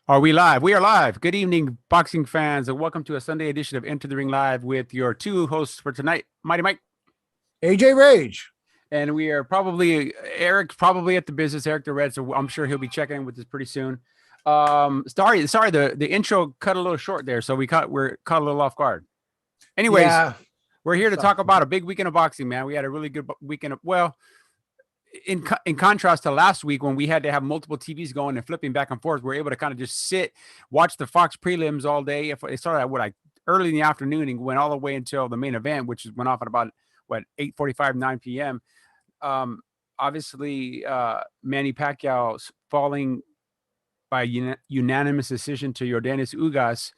Are we live? We are live. Good evening, boxing fans, and welcome to a Sunday edition of Enter the Ring Live with your two hosts for tonight, Mighty Mike. AJ Rage. And we are Eric's probably at the business, Eric the Red, so I'm sure he'll be checking in with us pretty soon. Sorry, the intro cut a little short there, so we're caught a little off guard. Anyways, we're here to talk about a big weekend of boxing, man. We had a really good weekend in contrast to last week when we had to have multiple TVs going and flipping back and forth, we're able to kind of just watch the Fox prelims all day. If it started at early in the afternoon and went all the way until the main event, which went off at about 8:45, 9 p.m. Obviously, Manny Pacquiao falling by unanimous decision to Yordenis Ugas.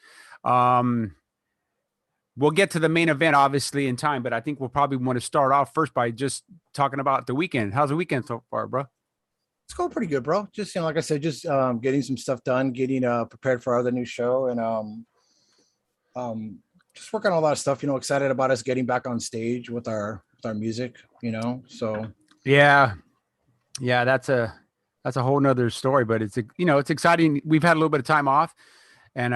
We'll get to the main event, obviously, in time, but I think we'll probably want to start off first by just talking about the weekend. How's the weekend so far, bro? It's going pretty good, bro. Just, like I said, just getting some stuff done, getting prepared for our other new show, and just working on a lot of stuff. Excited about us getting back on stage with our music. So yeah, that's a whole nother story, but it's exciting. We've had a little bit of time off, and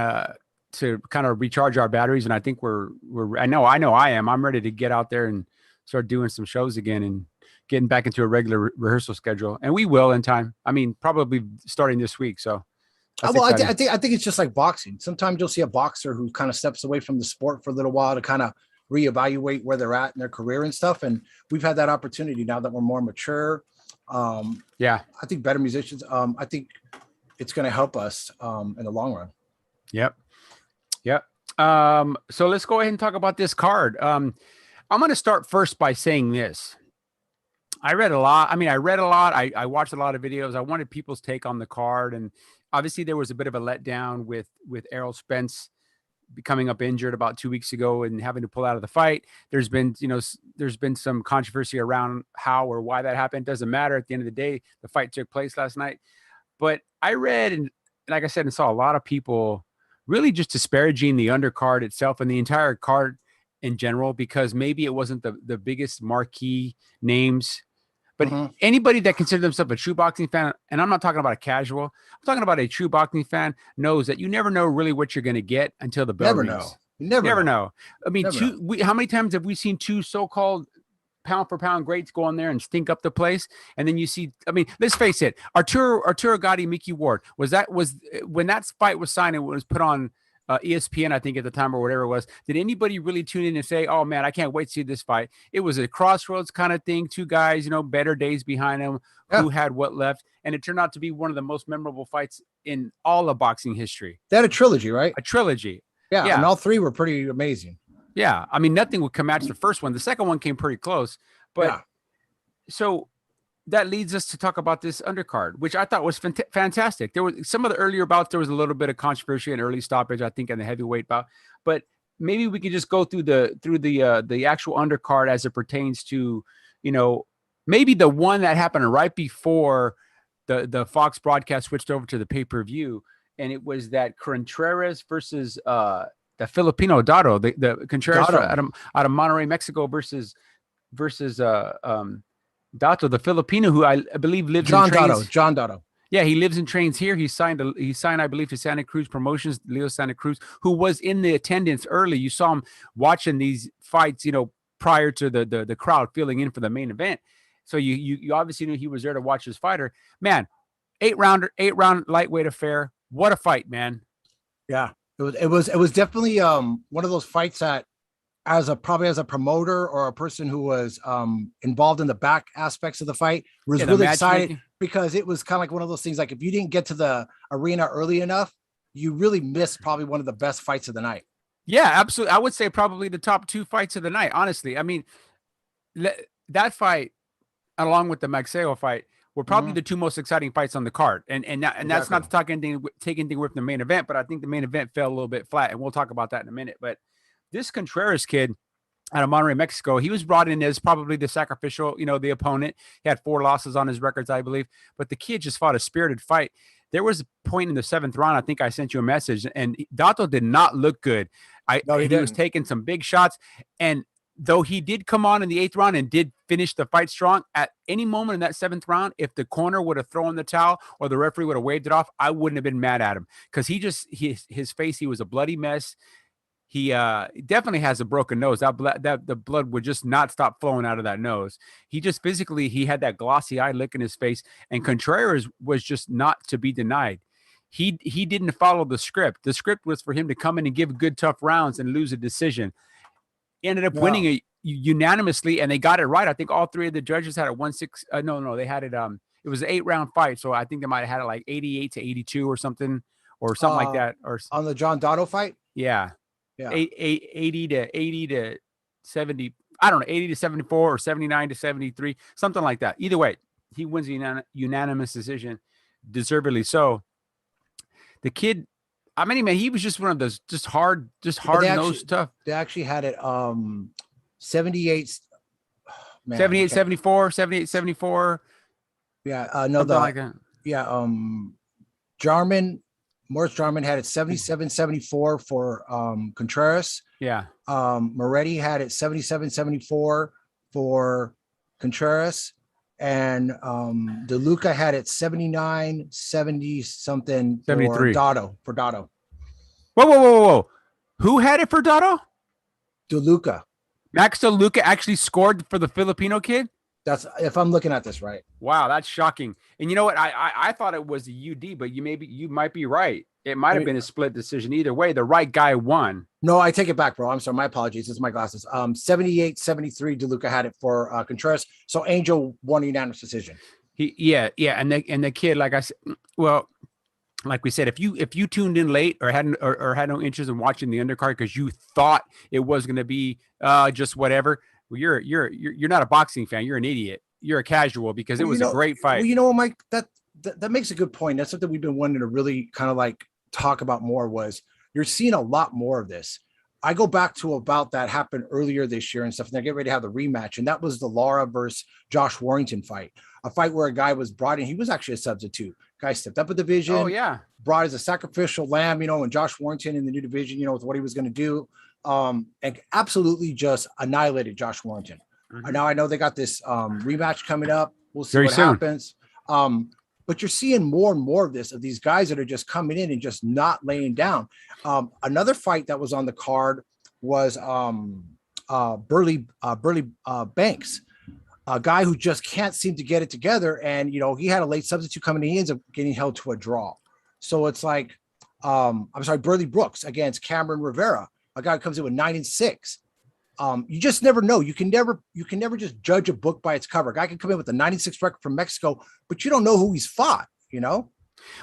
to kind of recharge our batteries. And I think I know I am. I'm ready to get out there and start doing some shows again and getting back into a regular rehearsal schedule. And we will in time. I mean, probably starting this week. So I think it's just like boxing. Sometimes you'll see a boxer who kind of steps away from the sport for a little while to kind of reevaluate where they're at in their career and stuff. And we've had that opportunity now that we're more mature. I think better musicians. I think it's going to help us in the long run. Yep. So let's go ahead and talk about this card. I'm going to start first by saying this. I read a lot. I watched a lot of videos. I wanted people's take on the card. And obviously there was a bit of a letdown with Errol Spence becoming up injured about 2 weeks ago and having to pull out of the fight. There's been some controversy around how or why that happened. It doesn't matter. At the end of the day, the fight took place last night. But I read, and like I said, and saw a lot of people really just disparaging the undercard itself and the entire card in general, because maybe it wasn't the biggest marquee names, but anybody that considers themselves a true boxing fan, and I'm not talking about a casual, I'm talking about a true boxing fan, knows that you never know really what you're going to get until the bell rings. Never know. I mean, how many times have we seen two so-called pound for pound greats go on there and stink up the place? And then you see, I mean, let's face it, Arturo Gatti, Mickey Ward, was when that fight was signed and it was put on ESPN, I think at the time, or whatever it was, did anybody really tune in and say, oh man, I can't wait to see this fight? It was a crossroads kind of thing. Two guys, better days behind them, who had what left. And it turned out to be one of the most memorable fights in all of boxing history. They had a trilogy, right? A trilogy. Yeah. And all three were pretty amazing. Yeah, I mean, nothing would match the first one. The second one came pretty close. But so that leads us to talk about this undercard, which I thought was fantastic. There was some of the earlier bouts, there was a little bit of controversy and early stoppage, I think, in the heavyweight bout. But maybe we could just go through the actual undercard as it pertains to, maybe the one that happened right before the Fox broadcast switched over to the pay-per-view. And it was that Contreras versus the Filipino Dato, the Contreras out of Monterrey, Mexico versus Dato, the Filipino, who I believe lives in trains. John Dato. Yeah, he lives and trains here. He signed, I believe, to Santa Cruz Promotions, Leo Santa Cruz, who was in the attendance early. You saw him watching these fights, prior to the crowd filling in for the main event. So you obviously knew he was there to watch his fighter. Man, 8-round lightweight affair. What a fight, man. Yeah. It was definitely one of those fights that as a promoter or a person who was involved in the back aspects of the fight was really excited, because it was kind of like one of those things, like if you didn't get to the arena early enough, you really missed probably one of the best fights of the night. Yeah, absolutely. I would say probably the top two fights of the night, honestly. I mean, that fight, along with the Maxeo fight, were probably the two most exciting fights on the card. And that's not to take anything away from the main event, but I think the main event fell a little bit flat, and we'll talk about that in a minute. But this Contreras kid out of Monterrey, Mexico, he was brought in as probably the sacrificial, the opponent. He had 4 losses on his records, I believe, but the kid just fought a spirited fight. There was a point in the 7th round, I think I sent you a message, and Dato did not look good. He was taking some big shots, and though he did come on in the 8th round and did finish the fight strong, at any moment in that 7th round, if the corner would have thrown the towel or the referee would have waved it off, I wouldn't have been mad at him, because his face, he was a bloody mess. He definitely has a broken nose. That the blood would just not stop flowing out of that nose. He just physically, he had that glossy eye look in his face, and Contreras was just not to be denied. He didn't follow the script. The script was for him to come in and give good, tough rounds and lose a decision. He ended up winning it unanimously, and they got it right. I think all 3 of the judges had it 1-6. No, they had it. It was an 8-round fight, so I think they might have had it like 88-82 or something like that. Or on the John Dotto fight. Yeah. 80 to 70. I don't know, 80 to 74 or 79 to 73, something like that. Either way, he wins the unanimous decision, deservedly so. The kid, I mean, man, he was just one of those just hard nosed tough. They actually had it 78, 78, 74, 78, 74. Yeah, no, like that. Yeah, Morris Jarman had it 77-74 for Contreras. Yeah. Moretti had it 77-74 for Contreras, and DeLuca had it 79-70 something for 73. Dotto. For Dotto. Whoa. Who had it for Dotto? DeLuca. Max DeLuca actually scored for the Filipino kid? That's, if I'm looking at this right. Wow, that's shocking. And you know what? I thought it was a UD, but you might be right. It might have been a split decision. Either way, the right guy won. No, I take it back, bro. I'm sorry. My apologies. It's my glasses. 78-73, DeLuca had it for Contreras. So Angel won a unanimous decision. Yeah. And the kid, like I said, well, like we said, if you tuned in late or had no interest in watching the undercard because you thought it was going to be just whatever, well, you're not a boxing fan. You're an idiot. You're a casual, because it was a great fight. Well, you know what, Mike, that makes a good point. That's something we've been wanting to really kind of like talk about more. Was you're seeing a lot more of this. I go back to about that happened earlier this year and stuff, and they're getting ready to have the rematch. And that was the Lara versus Josh Warrington fight, a fight where a guy was brought in. He was actually a substitute. Guy stepped up a division. Oh yeah. Brought as a sacrificial lamb, and Josh Warrington in the new division, with what he was going to do. And absolutely just annihilated Josh Warrington. Mm-hmm. Now I know they got this rematch coming up. We'll see what happens. But you're seeing more and more of this, of these guys that are just coming in and just not laying down. Another fight that was on the card was Burley Banks, a guy who just can't seem to get it together. And, he had a late substitute coming in. He ends up getting held to a draw. So it's like, Burley Brooks against Cameron Rivera, a guy who comes in with 9-6. You just never know. You can never just judge a book by its cover. A guy can come in with a 96 record from Mexico, but you don't know who he's fought,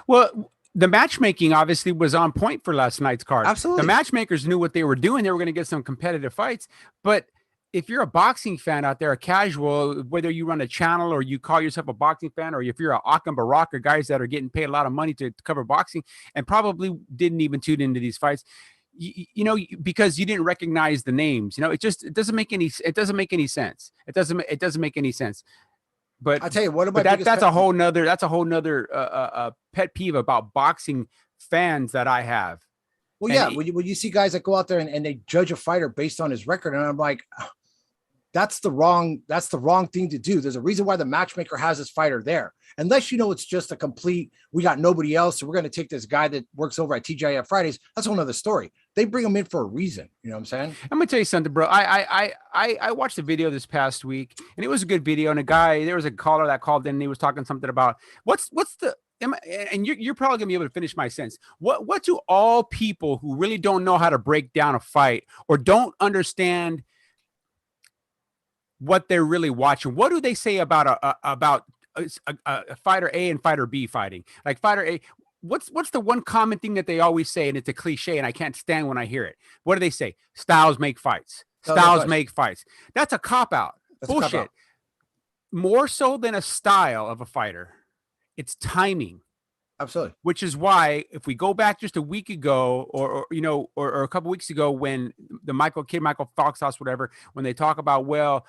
Well, the matchmaking obviously was on point for last night's card. Absolutely. The matchmakers knew what they were doing. They were going to get some competitive fights. But if you're a boxing fan out there, a casual, whether you run a channel or you call yourself a boxing fan, or if you're a Akam Baraka, guys that are getting paid a lot of money to cover boxing and probably didn't even tune into these fights, because you didn't recognize the names, it doesn't make any sense. It doesn't make any sense. But I'll tell you, what about that's a whole nother pet peeve about boxing fans that I have. Well, yeah, when you see guys that go out there and they judge a fighter based on his record, and I'm like, that's the wrong thing to do. There's a reason why the matchmaker has this fighter there. Unless it's just a complete, we got nobody else, so we're going to take this guy that works over at TGIF Fridays. That's a whole nother story. They bring him in for a reason. You know what I'm saying? I'm gonna tell you something, bro. I watched a video this past week, and it was a good video. And there was a caller that called in, and he was talking something about what's the, and you're probably gonna be able to finish my sentence. What do all people who really don't know how to break down a fight or don't understand what they're really watching, what do they say about a fighter A and fighter B fighting? Like fighter A, what's the one common thing that they always say, and it's a cliche, and I can't stand when I hear it. What do they say? Styles make fights. Styles make fights. That's a cop-out. Bullshit. Cop-out. More so than a style of a fighter, it's timing. Absolutely. Which is why, if we go back just a week ago, or a couple weeks ago, when the Michael Foxhouse, whatever, when they talk about,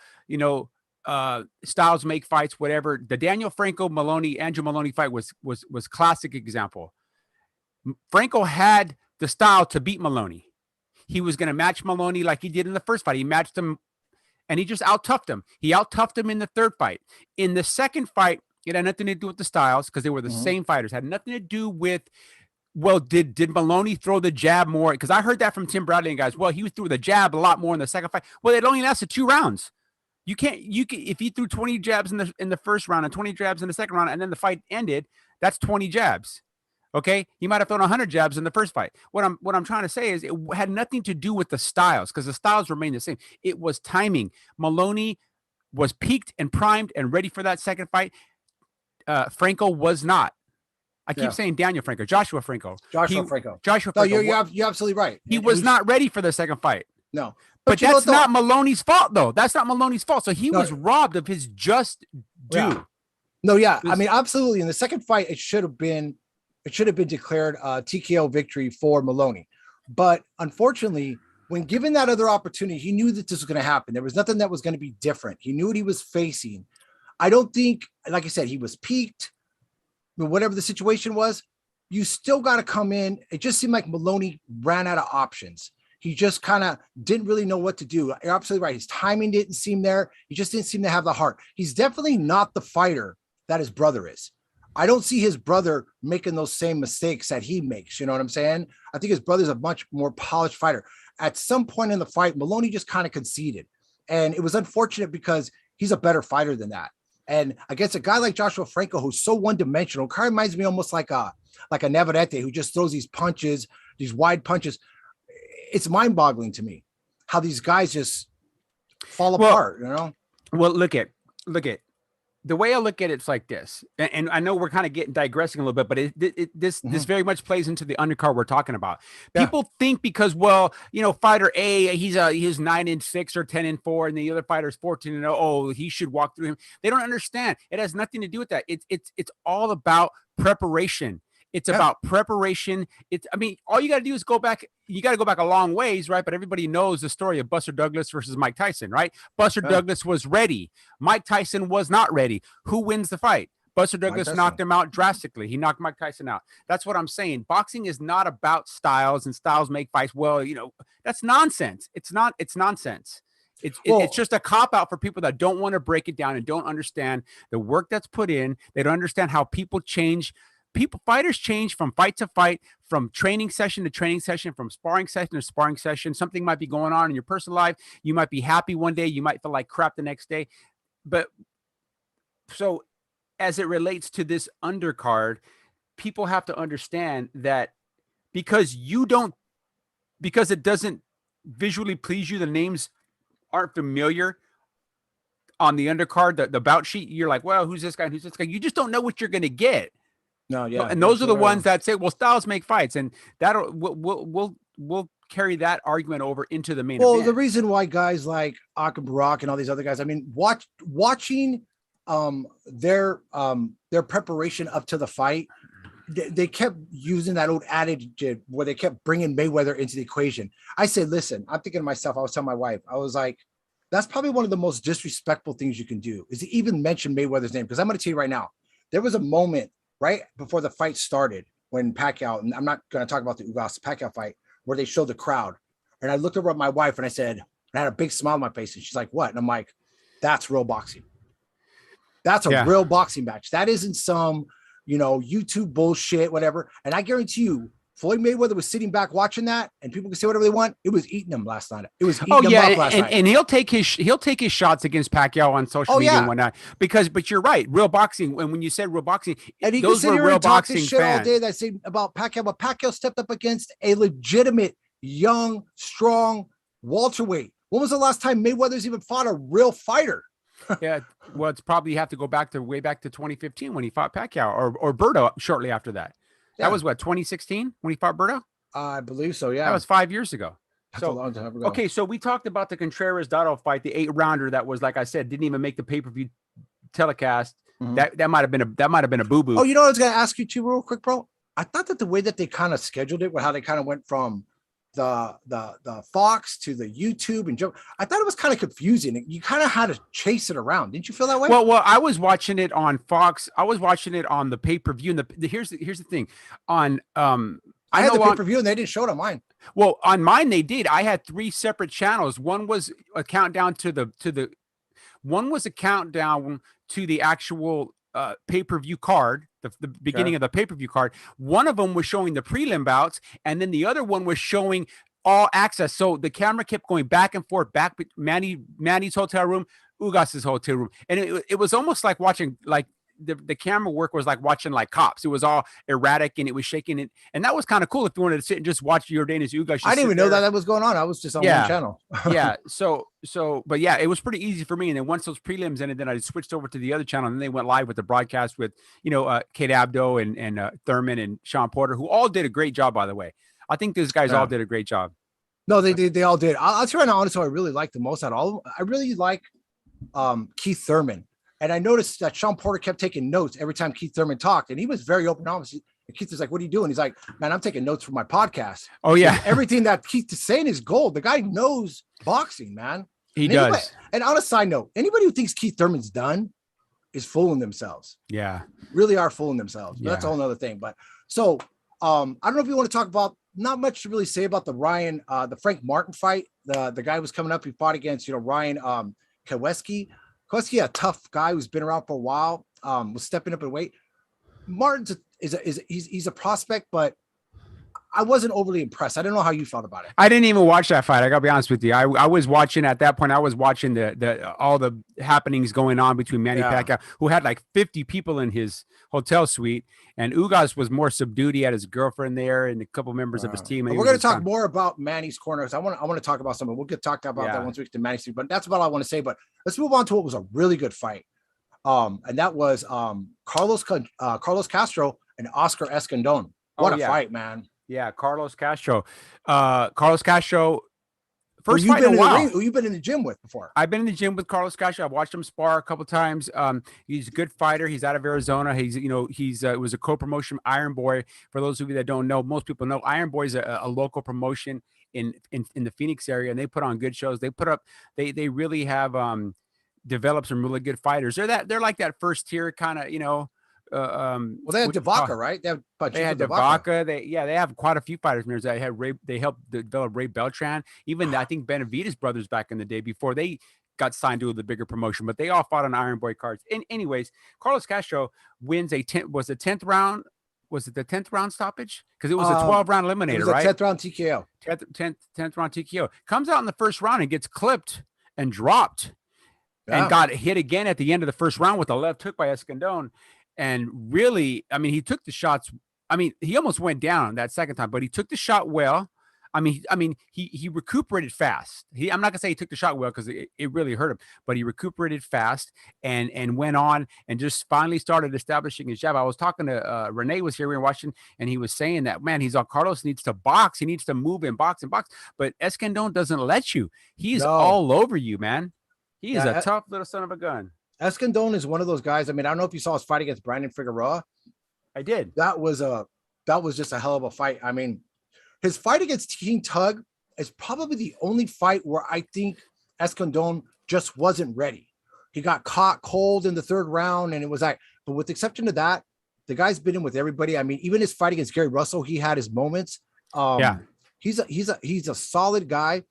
styles make fights, whatever. The Daniel Franco Andrew Maloney fight was classic example. Franco had the style to beat Maloney. He was going to match Maloney like he did in the first fight. He matched him and he just out-toughed him. He out-toughed him in the third fight. In the second fight, it had nothing to do with the styles because they were the same fighters. It had nothing to do with, well, did Maloney throw the jab more? Because I heard that from Tim Bradley and guys. Well, he threw the jab a lot more in the second fight. Well, it only lasted 2 rounds. You can if he threw 20 jabs in the first round and 20 jabs in the second round, and then the fight ended, that's 20 jabs. Okay, he might have thrown 100 jabs in the first fight. What I'm trying to say is it had nothing to do with the styles because the styles remain the same. It was timing. Maloney was peaked and primed and ready for that second fight. Franco was not. I keep saying Daniel Franco, Joshua Franco. Joshua Franco. No, you're absolutely right. He was not ready for the second fight. No. But that's not Maloney's fault, though. That's not Maloney's fault. So he was robbed of his just due. Yeah. No, yeah. I mean, absolutely. In the second fight, it should have been declared a TKO victory for Maloney. But unfortunately, when given that other opportunity, he knew that this was going to happen. There was nothing that was going to be different. He knew what he was facing. I don't think, like I said, he was peaked. But whatever the situation was, you still got to come in. It just seemed like Maloney ran out of options. He just kind of didn't really know what to do. You're absolutely right. His timing didn't seem there. He just didn't seem to have the heart. He's definitely not the fighter that his brother is. I don't see his brother making those same mistakes that he makes. You know what I'm saying? I think his brother's a much more polished fighter. At some point in the fight, Maloney just kind of conceded. And it was unfortunate because he's a better fighter than that. And against a guy like Joshua Franco, who's so one-dimensional, kind of reminds me almost like a Navarrete who just throws these punches, these wide punches. It's mind-boggling to me how these guys just fall apart, you know? Well, look at the way I look at it's like this, and I know we're kind of digressing a little bit, but this very much plays into the undercard we're talking about. People think because, well, you know, fighter A, he's 9-6 or 10-4, and the other fighter is 14-0. Oh, he should walk through him. They don't understand. It has nothing to do with that. It's all about preparation. It's about preparation. I mean, all you got to do is go back. You got to go back a long ways, right? But everybody knows the story of Buster Douglas versus Mike Tyson, right? Buster Douglas was ready. Mike Tyson was not ready. Who wins the fight? Buster Douglas knocked him out drastically. He knocked Mike Tyson out. That's what I'm saying. Boxing is not about styles and styles make fights. Well, you know, that's nonsense. It's nonsense. It's just a cop out for people that don't want to break it down and don't understand the work that's put in. They don't understand how people change. Fighters change from fight to fight, from training session to training session, from sparring session to sparring session. Something might be going on in your personal life. You might be happy one day. You might feel like crap the next day. But so as it relates to this undercard, people have to understand that because it doesn't visually please you, the names aren't familiar on the undercard, the bout sheet, you're like, well, who's this guy? Who's this guy? You just don't know what you're going to get. No, yeah, and those are the ones that say, well, styles make fights, and we'll carry that argument over into the main event. The reason why guys like Akam Barak and all these other guys, I mean, watching their preparation up to the fight, they kept using that old adage where they kept bringing Mayweather into the equation. I said, listen, I'm thinking to myself, I was telling my wife, I was like, that's probably one of the most disrespectful things you can do is to even mention Mayweather's name. Because I'm going to tell you right now, there was a moment right before the fight started when Pacquiao, and I'm not going to talk about the Ugas Pacquiao fight, where they showed the crowd. And I looked over at my wife and I said, and I had a big smile on my face. And she's like, what? And I'm like, that's real boxing. That's a real boxing match. That isn't some, you know, YouTube bullshit, whatever. And I guarantee you, Floyd Mayweather was sitting back watching that, and people can say whatever they want. It was eating him last night. It was eating him up last night. And he'll take his shots against Pacquiao on social media and whatnot. But you're right, real boxing. And when you said real boxing, and he those can sit were here real and talk boxing this shit fans all day that say about Pacquiao, but Pacquiao stepped up against a legitimate, young, strong welterweight. When was the last time Mayweather's even fought a real fighter? Yeah, well, it's probably have to go way back to 2015 when he fought Pacquiao or Berto shortly after that. Yeah. That was what, 2016 when he fought Berto? I believe so. Yeah, that was 5 years ago. That's a long time ago. Okay, so we talked about the Contreras Dotto fight, the 8-rounder that was, like I said, didn't even make the pay-per-view telecast. Mm-hmm. That might have been a boo-boo. Oh, you know what I was gonna ask you too, real quick, bro? I thought that the way that they kind of scheduled it, how they kind of went from the Fox to the YouTube and Joe, I thought it was kind of confusing. You kind of had to chase it around. Didn't you feel that way? Well, I was watching it on Fox. I was watching it on the pay-per-view. And here's the thing on I had the pay-per-view and they didn't show it on mine. Well, on mine they did. I had 3 separate channels. One was a countdown to the one was a countdown to the actual pay-per-view card, the beginning of the pay-per-view card. One of them was showing the prelim bouts, and then the other one was showing all access. So the camera kept going back and forth, back Manny's hotel room, Ugas's hotel room, and it was almost like watching like. The camera work was like watching like Cops. It was all erratic and it was shaking it. And that was kind of cool if you wanted to sit and just watch Jordanis Ugas. I didn't even know that was going on. I was just on one channel. Yeah. So, but yeah, it was pretty easy for me. And then once those prelims ended, then I switched over to the other channel and then they went live with the broadcast with, Kate Abdo and Thurman and Sean Porter, who all did a great job, by the way. I think these guys all did a great job. No, they did. They all did. I'll try to honest who I really like the most out of all of them. I really like Keith Thurman. And I noticed that Sean Porter kept taking notes every time Keith Thurman talked. And he was very open and honest. And Keith was like, what are you doing? He's like, man, I'm taking notes for my podcast. Oh, yeah. And everything that Keith is saying is gold. The guy knows boxing, man. He does. And on a side note, anybody who thinks Keith Thurman's done is fooling themselves. Yeah. Really are fooling themselves. But that's a whole other thing. But so I don't know if you want to talk about, not much to really say about the Frank Martin fight. The guy was coming up, he fought against, Ryan Kowalski, a tough guy who's been around for a while, was stepping up in weight. Martin's he's a prospect, but I wasn't overly impressed. I don't know how you felt about it. I didn't even watch that fight. I gotta be honest with you. I was watching at that point. I was watching the all the happenings going on between Manny Pacquiao, who had like 50 people in his hotel suite, and Ugas was more subdued. He had his girlfriend there and a couple members of his team. And we're going to talk more about Manny's corner. I want to talk about something. We'll get talked about that once we get to Manny's team, but that's about all I want to say. But let's move on to what was a really good fight. And that was Carlos Castro and Oscar Escandón. What a fight, man. Yeah, Carlos Castro. First fight in a while. Who you've been in the gym with before? I've been in the gym with Carlos Castro. I've watched him spar a couple times. He's a good fighter. He's out of Arizona. He's it was a co-promotion Iron Boy. For those of you that don't know, most people know Iron Boy is a local promotion in the Phoenix area, and they put on good shows. They really have developed some really good fighters. They're like that first tier kind of, well, they had Devaka, right? They had Devaka. They have quite a few fighters. They had they helped develop Ray Beltran. Even I think Benavidez brothers back in the day before they got signed to the bigger promotion, but they all fought on Iron Boy cards. Anyways, Carlos Castro wins was the 10th round. Was it the 10th round stoppage? Because it was a 12-round eliminator, it was right? 10th round TKO. 10th round TKO. Comes out in the first round and gets clipped and dropped and got hit again at the end of the first round with a left hook by Escandón. And really, I mean, he took the shots. I mean, he almost went down that second time, but he took the shot well. I mean, he recuperated fast. I'm not gonna say he took the shot well because it really hurt him, but he recuperated fast and went on and just finally started establishing his jab. I was talking to Renee was here, we were watching, and he was saying that, man, Carlos needs to box. He needs to move and box, but Escandón doesn't let you. He's all over you, man. He is a tough little son of a gun. Escandón is one of those guys. I mean, I don't know if you saw his fight against Brandon Figueroa. I did. That was just a hell of a fight. I mean, his fight against King Tug is probably the only fight where I think Escandón just wasn't ready. He got caught cold in the third round, and it was like, but with the exception of that, the guy's been in with everybody. I mean, even his fight against Gary Russell, he had his moments. He's a solid guy.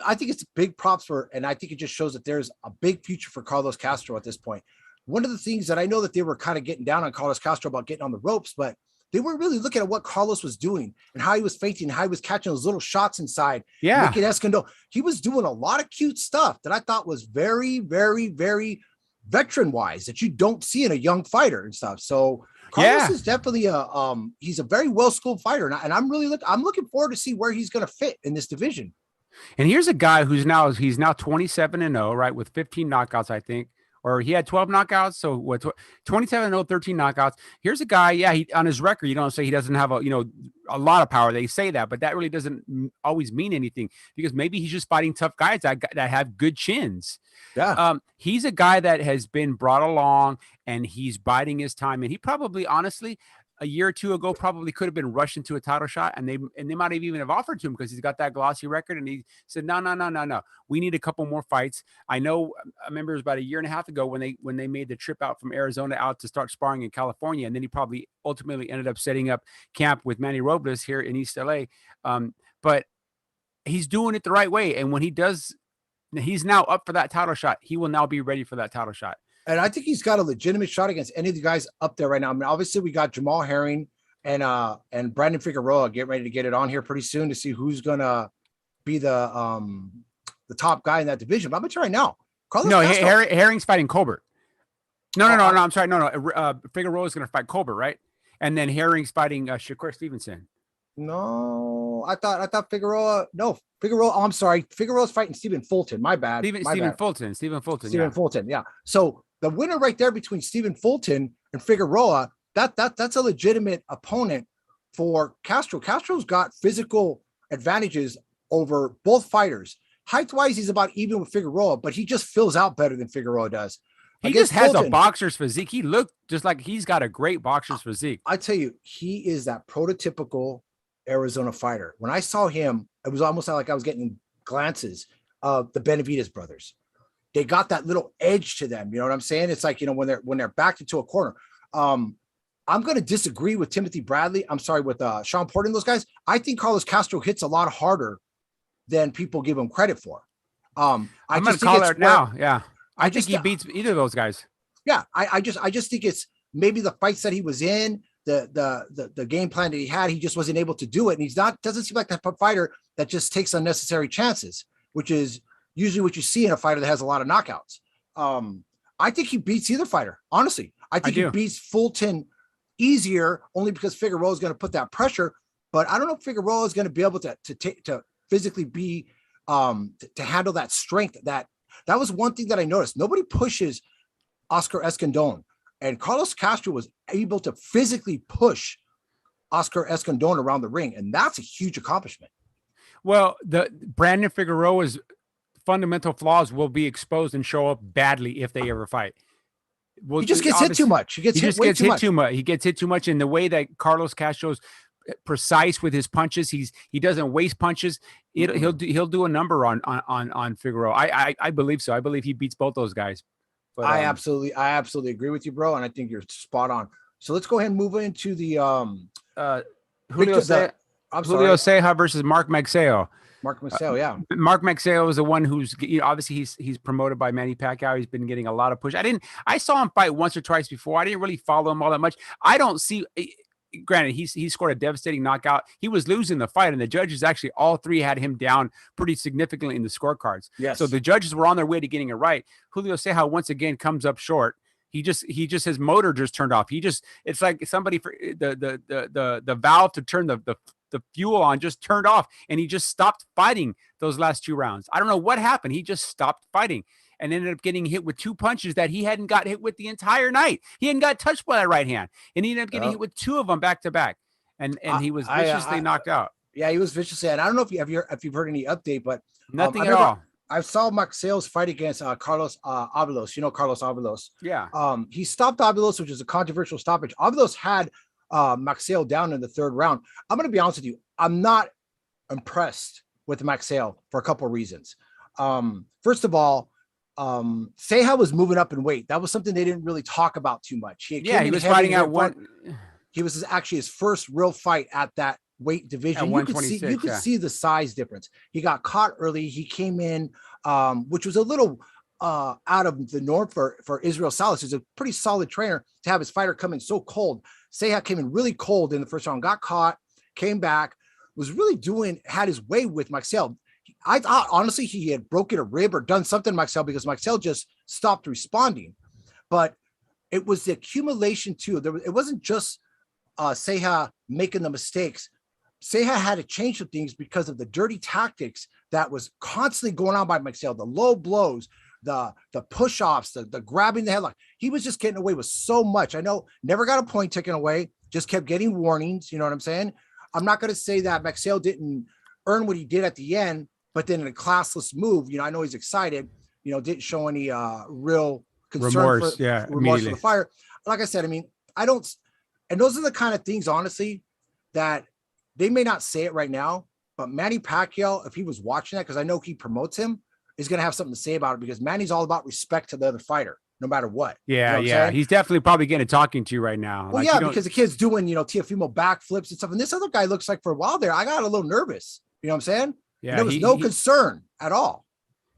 I think it's big props and I think it just shows that there's a big future for Carlos Castro at this point. One of the things that I know that they were kind of getting down on Carlos Castro about getting on the ropes, but they were really looking at what Carlos was doing and how he was feinting, how he was catching those little shots inside. Yeah. Making Escandón. He was doing a lot of cute stuff that I thought was very, very, very veteran wise that you don't see in a young fighter and stuff. So Carlos is definitely he's a very well-schooled fighter. And I'm looking forward to see where he's going to fit in this division. And here's a guy he's now 27-0, right, with 15 knockouts, I think, or he had 12 knockouts. So what, 27-0, 13 knockouts. Here's a guy, he on his record, you don't say he doesn't have a lot of power. They say that, but that really doesn't always mean anything because maybe he's just fighting tough guys that have good chins. Yeah. He's a guy that has been brought along and he's biding his time. And he probably, honestly, a year or two ago probably could have been rushed into a title shot, and they might have even have offered to him because he's got that glossy record. And he said, no. We need a couple more fights. I remember it was about a year and a half ago when they made the trip out from Arizona out to start sparring in California, and then he probably ultimately ended up setting up camp with Manny Robles here in East LA. But he's doing it the right way, and when he does, he's now up for that title shot. He will now be ready for that title shot. And I think he's got a legitimate shot against any of the guys up there right now. I mean, obviously we got Jamal Herring and Brandon Figueroa getting ready to get it on here pretty soon to see who's gonna be the top guy in that division. But I'm gonna tell you right now, Herring's fighting Colbert. No. I'm sorry. No. Figueroa is gonna fight Colbert, right? And then Herring's fighting Shakur Stevenson. No, I thought Figueroa. No, Figueroa. Oh, I'm sorry. Figueroa's fighting Stephen Fulton. My bad. Stephen Fulton. Yeah. So the winner right there between Stephen Fulton and Figueroa, that's a legitimate opponent for Castro. Castro's got physical advantages over both fighters. Height-wise, he's about even with Figueroa, but he just fills out better than Figueroa does. He just has a boxer's physique. He looked just like he's got a great boxer's physique. I tell you, he is that prototypical Arizona fighter. When I saw him, it was almost like I was getting glances of the Benavidez brothers. They got that little edge to them. You know what I'm saying? It's like, when they're backed into a corner. I'm going to disagree with Timothy Bradley. I'm sorry, with Sean Porter and those guys. I think Carlos Castro hits a lot harder than people give him credit for. I'm going to call it now. Yeah. I think he beats either of those guys. Yeah. I just think it's maybe the fights that he was in, the game plan that he had, he just wasn't able to do it. And doesn't seem like that fighter that just takes unnecessary chances, which is usually what you see in a fighter that has a lot of knockouts. I think he beats either fighter. Honestly, I think he beats Fulton easier only because Figueroa is going to put that pressure, but I don't know if Figueroa is going to be able to physically be, to handle that strength. That was one thing that I noticed. Nobody pushes Oscar Escandón, and Carlos Castro was able to physically push Oscar Escandón around the ring, and that's a huge accomplishment. Well, the Brandon Figueroa's fundamental flaws will be exposed and show up badly if they ever fight. He just gets hit too much. He gets hit too much. He gets hit too much, in the way that Carlos Castro's precise with his punches. He doesn't waste punches. He'll do a number on Figueroa. I believe so. I believe he beats both those guys. But, I absolutely agree with you, bro, and I think you're spot on. So let's go ahead and move into the Julio Ceja versus Mark Magsayo. Mark Magsayo, yeah. Mark Magsayo is the one who's, obviously he's promoted by Manny Pacquiao. He's been getting a lot of push. I saw him fight once or twice before. I didn't really follow him all that much. I don't see. Granted, he scored a devastating knockout. He was losing the fight, and the judges actually all three had him down pretty significantly in the scorecards. Yes. So the judges were on their way to getting it right. Julio Ceja once again comes up short. He just his motor just turned off. It's like somebody for the valve to turn the fuel on just turned off, and he just stopped fighting those last two rounds. I don't know what happened. He just stopped fighting and ended up getting hit with two punches that he hadn't got hit with the entire night. He hadn't got touched by that right hand, and he ended up getting hit with two of them back to back, and he was viciously knocked out. Yeah, he was viciously. And I don't know if you've heard any update, but nothing at all. I saw Magsayo's fight against Carlos Avalos. You know Carlos Avalos. Yeah. He stopped Avalos, which is a controversial stoppage. Avalos had Magsayo down in the third round. I'm going to be honest with you. I'm not impressed with Magsayo for a couple of reasons. First of all, Ceja was moving up in weight. That was something they didn't really talk about too much. He was fighting at one. He was actually his first real fight at that weight division. You could see the size difference. He got caught early. He came in, which was a little out of the norm for Israel Salas. He's a pretty solid trainer to have his fighter come in so cold. Ceja came in really cold in the first round, got caught, came back, was really had his way with Magsayo. I thought, honestly, he had broken a rib or done something to Magsayo because Magsayo just stopped responding. But it was the accumulation, too. It wasn't just Ceja making the mistakes. Ceja had to change some things because of the dirty tactics that was constantly going on by Magsayo, the low blows, the push-offs, the grabbing the headlock. He was just getting away with so much. I know, never got a point taken away, just kept getting warnings. You know what I'm saying? I'm not going to say that Magsayo didn't earn what he did at the end, but then in a classless move, I know he's excited, didn't show any real concern remorse for the fire. Like I said, I mean, And those are the kind of things, honestly, that they may not say it right now, but Manny Pacquiao, if he was watching that, because I know he promotes him, is going to have something to say about it, because Manny's all about respect to the other fighter, no matter what. Yeah, you know he's definitely probably getting talking to you right now. Well, like, because the kid's doing, Teofimo backflips and stuff. And this other guy looks like, for a while there, I got a little nervous. You know what I'm saying? Yeah. And there was no concern at all.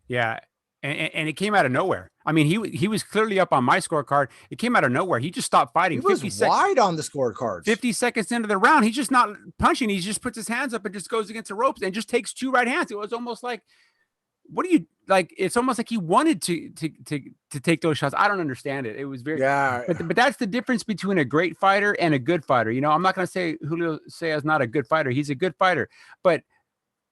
Yeah. And it came out of nowhere. I mean, he was clearly up on my scorecard. It came out of nowhere. He just stopped fighting. He was wide on the scorecard. 50 seconds into the round, he's just not punching. He just puts his hands up and just goes against the ropes and just takes 2 right hands. It was almost like, what do you like? It's almost like he wanted to take those shots. I don't understand it. It was very, but that's the difference between a great fighter and a good fighter. You know, I'm not going to say Julio Cejas is not a good fighter. He's a good fighter, but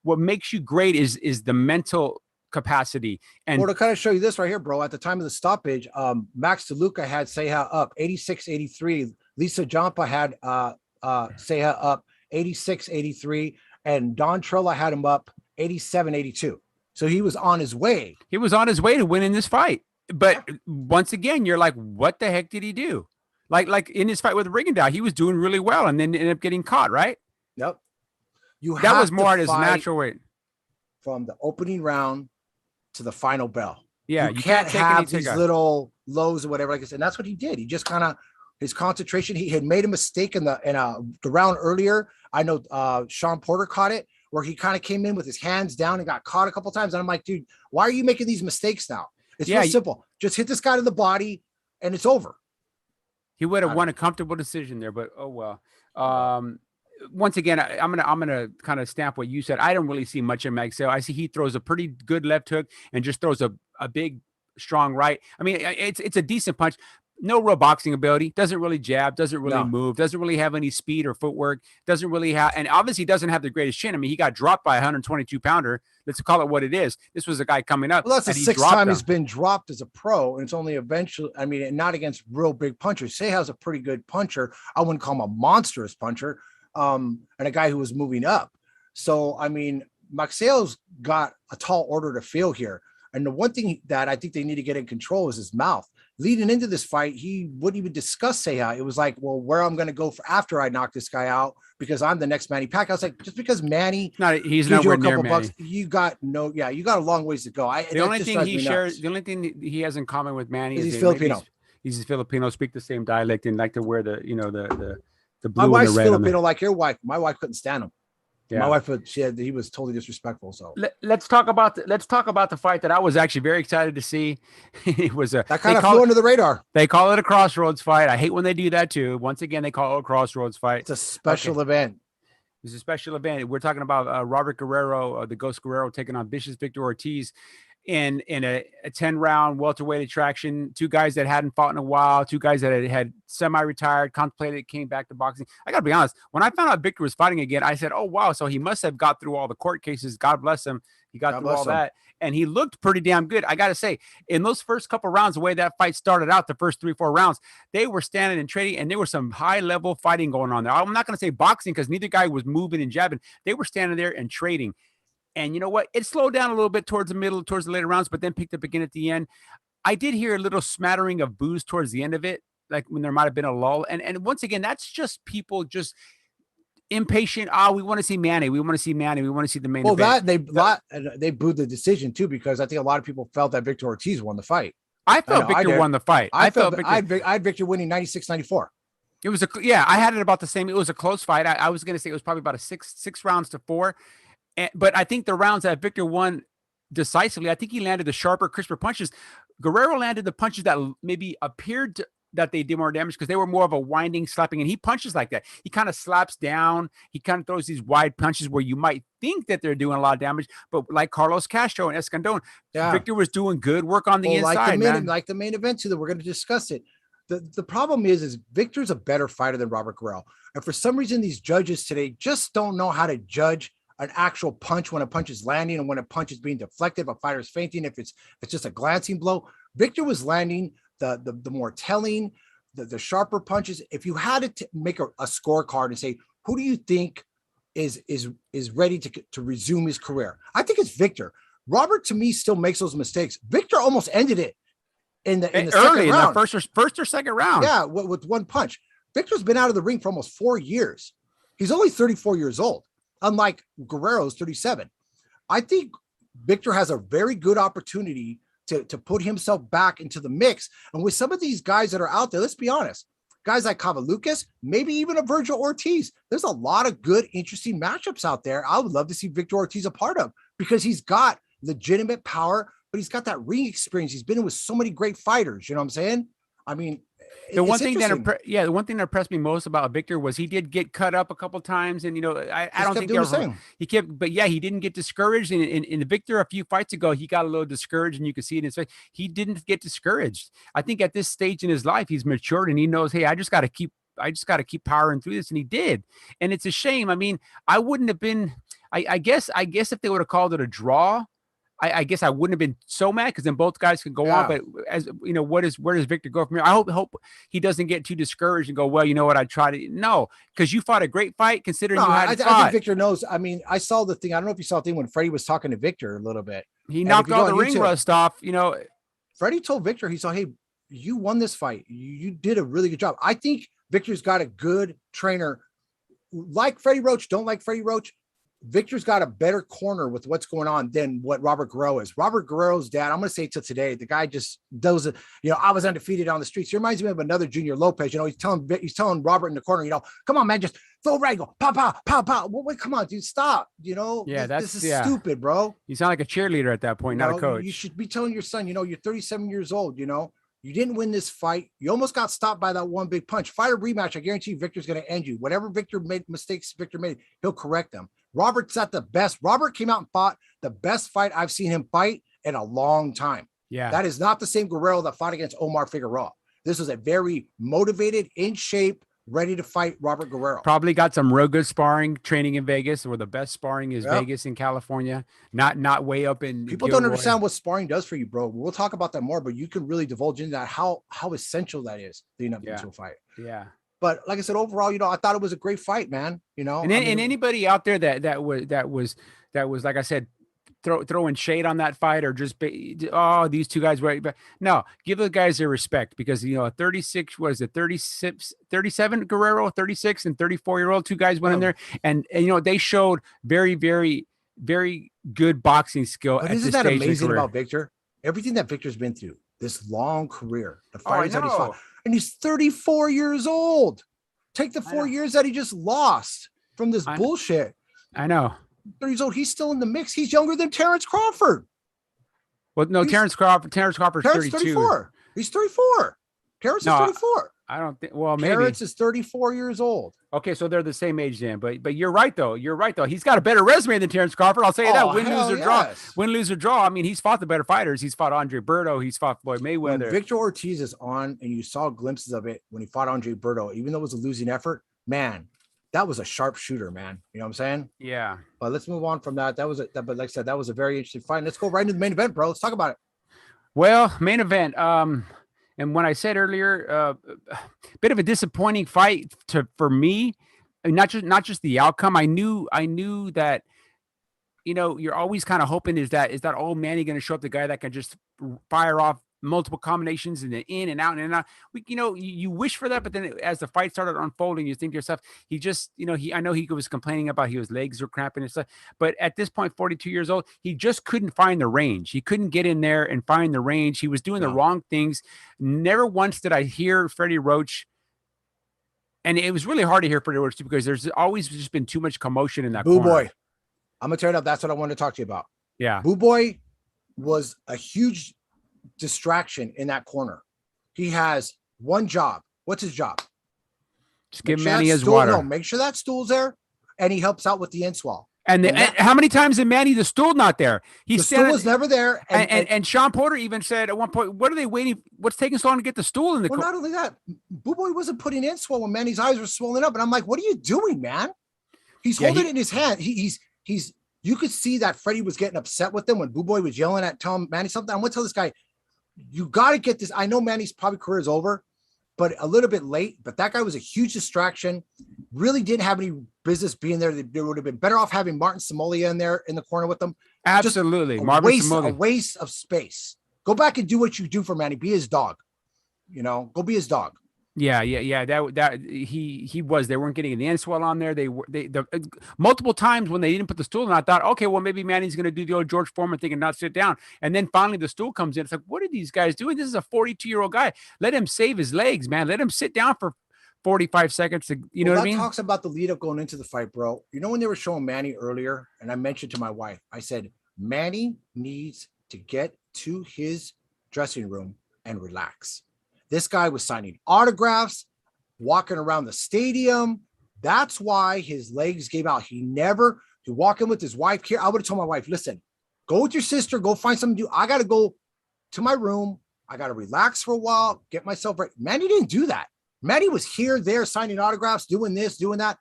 what makes you great is the mental capacity. And to kind of show you this right here, bro, at the time of the stoppage, Max DeLuca had Ceja up 86-83. Lisa Jampa had Ceja up 86-83, and Don Trella had him up 87-82. So he was on his way. He was on his way to winning this fight. But once again, you're like, what the heck did he do? Like in his fight with Rigondeaux, he was doing really well and then ended up getting caught, right? Yep. That was more at his natural weight. From the opening round to the final bell. Yeah, you can't have these little lows or whatever, like I said. And that's what he did. He just kind of, his concentration, he had made a mistake in the round earlier. I know Sean Porter caught it, where he kind of came in with his hands down and got caught a couple times. And I'm like, dude, why are you making these mistakes now? It's real simple. Just hit this guy to the body and it's over. He would have won a comfortable decision there, but oh well. Once again, I'm gonna kind of stamp what you said. I don't really see much in Magsayo. I see he throws a pretty good left hook and just throws a big, strong right. I mean, it's a decent punch. No real boxing ability. Doesn't really jab. Doesn't really move. Doesn't really have any speed or footwork. Doesn't really have, and obviously doesn't have the greatest chin. I mean, he got dropped by a 122-pounder. Let's call it what it is. This was a guy coming up. Well, that's the 6th time he's been dropped as a pro, and it's only eventually. I mean, not against real big punchers. Ceja's a pretty good puncher. I wouldn't call him a monstrous puncher. And a guy who was moving up. So, I mean, Magsayo's got a tall order to fill here. And the one thing that I think they need to get in control is his mouth. Leading into this fight, he wouldn't even discuss Ceja. It was like, well, where I'm going to go for after I knock this guy out, because I'm the next Manny Pacquiao. I was like, just because Manny, he's nowhere near Manny. Bucks, you got a long ways to go. The only thing he has in common with Manny is he's Filipino. He's Filipino, speak the same dialect, and like to wear the blue. My wife's Filipino, like your wife. My wife couldn't stand him. Yeah. My wife, he was totally disrespectful. So let's talk about the fight that I was actually very excited to see. It was that kind of flew under the radar. They call it a crossroads fight. I hate when they do that too. Once again, they call it a crossroads fight. It's a special event. It's a special event. We're talking about Robert Guerrero, the Ghost Guerrero, taking on Vicious Victor Ortiz in a 10-round welterweight attraction. 2 guys that hadn't fought in a while, 2 guys that had semi-retired, contemplated, came back to boxing. I got to be honest, when I found out Victor was fighting again, I said, oh, wow, so he must have got through all the court cases. God bless him. He got through all that. And he looked pretty damn good. I got to say, in those first couple rounds, the way that fight started out, the first 3-4 rounds, they were standing and trading, and there was some high-level fighting going on there. I'm not going to say boxing because neither guy was moving and jabbing. They were standing there and trading. And you know what? It slowed down a little bit towards the middle, towards the later rounds, but then picked up again at the end. I did hear a little smattering of boos towards the end of it, like when there might have been a lull. And once again, that's just people just impatient. We want to see Manny. We want to see Manny. We want to see the main event. They booed the decision too, because I think a lot of people felt that Victor Ortiz won the fight. I felt Victor won the fight. I had Victor winning 96-94. It was I had it about the same. It was a close fight. I was going to say it was probably about a six rounds to 4. But I think the rounds that Victor won decisively, I think he landed the sharper, crisper punches. Guerrero landed the punches that maybe appeared that they did more damage because they were more of a winding, slapping, and he punches like that. He kind of slaps down. He kind of throws these wide punches where you might think that they're doing a lot of damage, but like Carlos Castro and Escandon, Victor was doing good work on the inside. Like the main event too, that we're going to discuss it. The problem is Victor's a better fighter than Robert Guerrero. And for some reason, these judges today just don't know how to judge an actual punch when a punch is landing and when a punch is being deflected, if a fighter is fainting, if it's just a glancing blow. Victor was landing the more telling, the sharper punches. If you had to make a scorecard and say, who do you think is ready to resume his career? I think it's Victor. Robert, to me, still makes those mistakes. Victor almost ended it in the early second round. In the first or second round. Yeah, with one punch. Victor's been out of the ring for almost 4 years. He's only 34 years old, unlike Guerrero's 37. I think Victor has a very good opportunity to put himself back into the mix. And with some of these guys that are out there, let's be honest, guys like Cavalucas, maybe even a Virgil Ortiz, there's a lot of good, interesting matchups out there. I would love to see Victor Ortiz a part of, because he's got legitimate power, but he's got that ring experience. He's been in with so many great fighters. You know what I'm saying? I mean, the one thing that impressed me most about Victor was he did get cut up a couple times, and I don't think he kept, but yeah, he didn't get discouraged. And in Victor a few fights ago, he got a little discouraged, and you could see it in his face. He didn't get discouraged. I think at this stage in his life, he's matured, and he knows, hey, I just got to keep powering through this, and he did. And it's a shame. I mean, I wouldn't have been. I guess if they would have called it a draw, I guess I wouldn't have been so mad, because then both guys could go on. But as you know, where does Victor go from here? I hope he doesn't get too discouraged and go, well, you know what, I tried to. No, because you fought a great fight considering you had fought. I think Victor knows. I mean, I saw the thing. I don't know if you saw the thing when Freddie was talking to Victor a little bit. He knocked all the ring rust off. Freddie told Victor, he said, hey, you won this fight. You did a really good job. I think Victor's got a good trainer. Like Freddie Roach, don't like Freddie Roach. Victor's got a better corner with what's going on than what Robert Guerrero is. Robert Guerrero's dad, I'm going to say till today, the guy just does it. I was undefeated on the streets. He reminds me of another Junior Lopez. He's telling Robert in the corner, come on, man, just throw right, go, pow, pow, pow, pow. Wait, come on, dude, stop. This is stupid, bro. You sound like a cheerleader at that point, not a coach. You should be telling your son, you're 37 years old, you didn't win this fight. You almost got stopped by that one big punch. Fight a rematch. I guarantee you Victor's going to end you. Whatever mistakes Victor made, he'll correct them. Robert's at the best. Robert came out and fought the best fight I've seen him fight in a long time. Yeah. That is not the same Guerrero that fought against Omar Figueroa. This is a very motivated, in shape, ready to fight Robert Guerrero. Probably got some real good sparring training in Vegas, where the best sparring is Vegas in California, not way up in. People don't understand what sparring does for you, bro. We'll talk about that more, but you can really divulge into that, how essential that is leading up into a fight. Yeah. But like I said, overall, I thought it was a great fight, man. And anybody out there that was like I said, throwing shade on that fight, or just these two guys were, no, give the guys their respect, because 36 was it 37 Guerrero, 36 and 34-year-old, two guys went in there, and they showed very, very, very good boxing skill. But isn't that amazing about Victor? Everything that Victor's been through, this long career, the fights that he's fought. And he's 34 years old. Take the 4 years that he just lost from this bullshit. I know. 30 years old. He's still in the mix. He's younger than Terrence Crawford. Well, no, Terrence Crawford's 32. 34. He's 34. Terrence is 34. I don't think. Well, maybe Terrence is 34 years old. Okay, so they're the same age then. But you're right though. He's got a better resume than Terrence Crawford. I'll say that. Win, lose, or draw. Win, lose, or draw. I mean, he's fought the better fighters. He's fought Andre Berto. He's fought Floyd Mayweather. When Victor Ortiz is on, and you saw glimpses of it when he fought Andre Berto, even though it was a losing effort, man, that was a sharp shooter, man. You know what I'm saying? Yeah. But let's move on from that. But like I said, that was a very interesting fight. Let's go right into the main event, bro. Let's talk about it. Well, main event. And when I said earlier, a bit of a disappointing fight for me, not just the outcome. I knew that, you're always kind of hoping is that old Manny going to show up, the guy that can just fire off multiple combinations and in and out and out. You wish for that, but then as the fight started unfolding, you think to yourself, he just, I know he was complaining about his legs were cramping and stuff, but at this point, 42 years old, he just couldn't find the range. He couldn't get in there and find the range. He was doing the wrong things. Never once did I hear Freddie Roach. And it was really hard to hear Freddie Roach too, because there's always just been too much commotion in that corner. Boy, I'm gonna tear it up. That's what I wanted to talk to you about. Yeah. Boo Boy was a huge distraction in that corner. He has one job. What's his job? Just give Manny his water. No, make sure that stool's there, and he helps out with the end swell. And how many times did Manny, the stool not there? The stool was never there. And Sean Porter even said at one point, what are they waiting? What's taking so long to get the stool in the not only that, Boo Boy wasn't putting in swell when Manny's eyes were swollen up. And I'm like, what are you doing, man? He's holding it in his hand. He's you could see that Freddie was getting upset with him when Boo Boy was yelling at telling Manny something. I'm going to tell this guy, you got to get this. I know Manny's probably career is over, but a little bit late. But that guy was a huge distraction. Really didn't have any business being there. They would have been better off having Martin Samolia in there in the corner with them. Absolutely. A waste of space. Go back and do what you do for Manny. Be his dog. Go be his dog. Yeah. That he was. They weren't getting the end swell on there. They were multiple times when they didn't put the stool in. I thought, okay, well maybe Manny's going to do the old George Foreman thing and not sit down. And then finally the stool comes in. It's like, what are these guys doing? This is a 42-year-old guy. Let him save his legs, man. Let him sit down for 45 seconds. You know what I mean? That talks about the lead up going into the fight, bro. You know when they were showing Manny earlier, and I mentioned to my wife, I said Manny needs to get to his dressing room and relax. This guy was signing autographs, walking around the stadium. That's why his legs gave out. He walk in with his wife here. I would have told my wife, listen, go with your sister, go find something to do. I got to go to my room. I got to relax for a while, get myself ready. Manny didn't do that. Manny was here, there, signing autographs, doing this, doing that.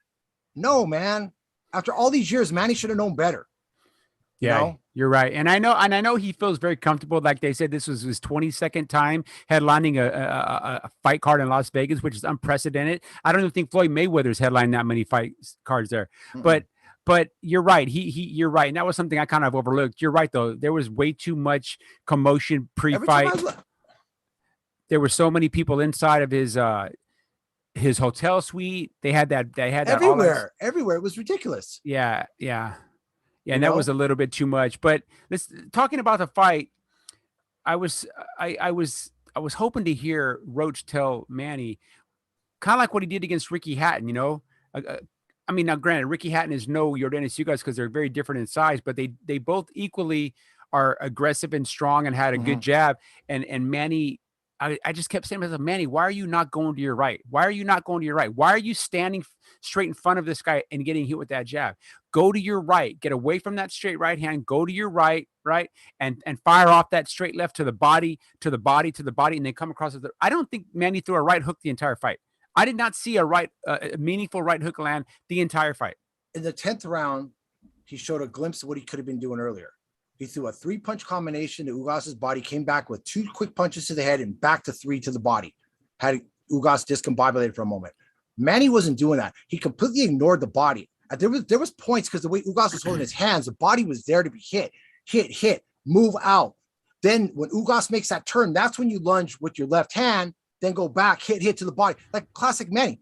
No, man. After all these years, Manny should have known better. Yeah, you're right. And I know he feels very comfortable. Like they said, this was his 22nd time headlining a fight card in Las Vegas, which is unprecedented. I don't even think Floyd Mayweather's headlined that many fight cards there. Mm-mm. But you're right. You're right. And that was something I kind of overlooked. You're right, though. There was way too much commotion pre-fight. There were so many people inside of his hotel suite. They had that everywhere. Everywhere. It was ridiculous. Yeah. And that was a little bit too much. But talking about the fight, I was hoping to hear Roach tell Manny kind of like what he did against Ricky Hatton. I mean, now granted, Ricky Hatton is no Yordenis Ugas because they're very different in size, but they both equally are aggressive and strong and had a good jab. And Manny, I just kept saying to myself, Manny, why are you not going to your right? Why are you not going to your right? Why are you standing straight in front of this guy and getting hit with that jab? Go to your right, get away from that straight right hand, go to your right, and fire off that straight left to the body, and then come across. I don't think Manny threw a right hook the entire fight. I did not see a meaningful right hook land the entire fight. In the 10th round, he showed a glimpse of what he could have been doing earlier. He threw a 3-punch combination to Ugas's body, came back with 2 quick punches to the head and back to 3 to the body. Had Ugas discombobulated for a moment. Manny wasn't doing that. He completely ignored the body. There was points because the way Ugas was holding his hands, the body was there to be hit, move out. Then when Ugas makes that turn, that's when you lunge with your left hand, then go back, hit to the body. Like classic Manny.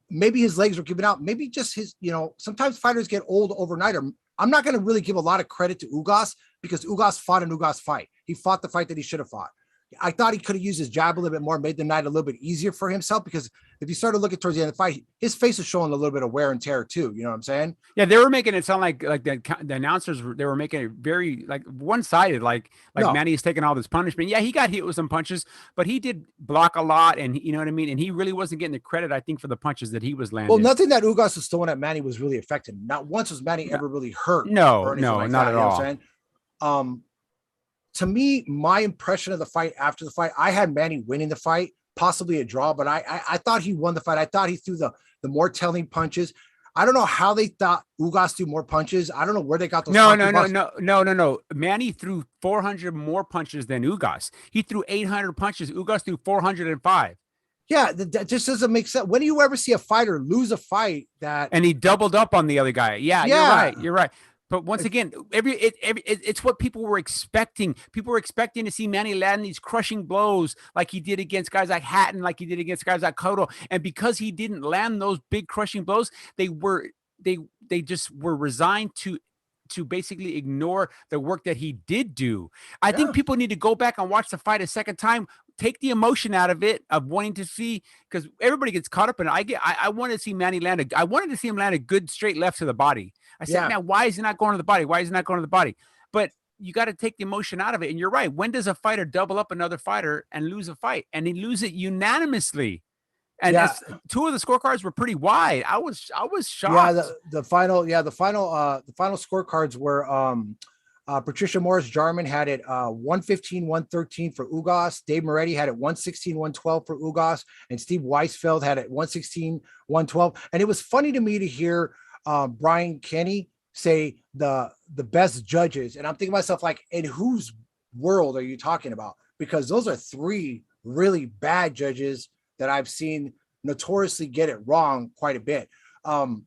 Maybe his legs were giving out. Maybe just his, sometimes fighters get old overnight. I'm not going to really give a lot of credit to Ugas because Ugas fought an Ugas fight. He fought the fight that he should have fought. I thought he could have used his jab a little bit more, made the night a little bit easier for himself, because if you started looking towards the end of the fight, his face is showing a little bit of wear and tear too. You know what I'm saying? Yeah, they were making it sound like the announcers, they were making it very like one-sided, like Manny's taking all this punishment. Yeah, he got hit with some punches, but he did block a lot, and you know what I mean? And he really wasn't getting the credit, I think, for the punches that he was landing. Well, nothing that Ugas was throwing at Manny was really affected. Not once was Manny ever really hurt. No, not at all. You know what I'm saying? To me, my impression of the fight after the fight, I had Manny winning the fight, possibly a draw, but I thought he won the fight. I thought he threw the more telling punches. I don't know how they thought Ugas threw more punches. I don't know where they got those. No. Manny threw 400 more punches than Ugas. He threw 800 punches. Ugas threw 405. Yeah, that just doesn't make sense. When do you ever see a fighter lose a fight and he doubled up on the other guy? Yeah. You're right. But once again, it's what people were expecting. People were expecting to see Manny land these crushing blows like he did against guys like Hatton, like he did against guys like Cotto. And because he didn't land those big crushing blows, they just were resigned to basically ignore the work that he did do. I think people need to go back and watch the fight a second time. Take the emotion out of it, of wanting to see, because everybody gets caught up in it. I wanted to see Manny I wanted to see him land a good straight left to the body. I said, man, why is he not going to the body? Why is he not going to the body? But you got to take the emotion out of it. And you're right. When does a fighter double up another fighter and lose a fight? And he lose it unanimously. And 2 of the scorecards were pretty wide. I was shocked. Yeah, the final scorecards were Patricia Morris Jarman had it 115-113 for Ugas. Dave Moretti had it 116-112 for Ugas, and Steve Weisfeld had it 116-112. And it was funny to me to hear Brian Kenny say the best judges, and I'm thinking to myself, like, in whose world are you talking about? Because those are 3 really bad judges that I've seen notoriously get it wrong quite a bit. I'm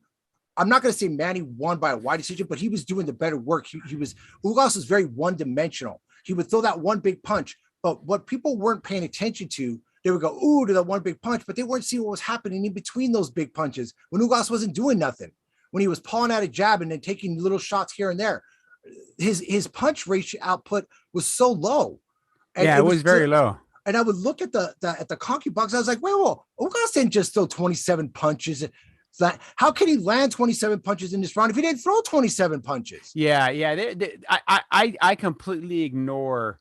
not going to say Manny won by a wide decision, but he was doing the better work. Ugas was very one-dimensional. He would throw that one big punch, but what people weren't paying attention to, they would go, ooh, to that one big punch, but they weren't seeing what was happening in between those big punches when Ugas wasn't doing nothing, when he was pawing at a jab and then taking little shots here and there. His punch ratio output was so low. And it was very low. And I would look at the ConcuBox. I was like, wait, well, Ugas didn't just throw 27 punches. How can he land 27 punches in this round if he didn't throw 27 punches? Yeah. I completely ignore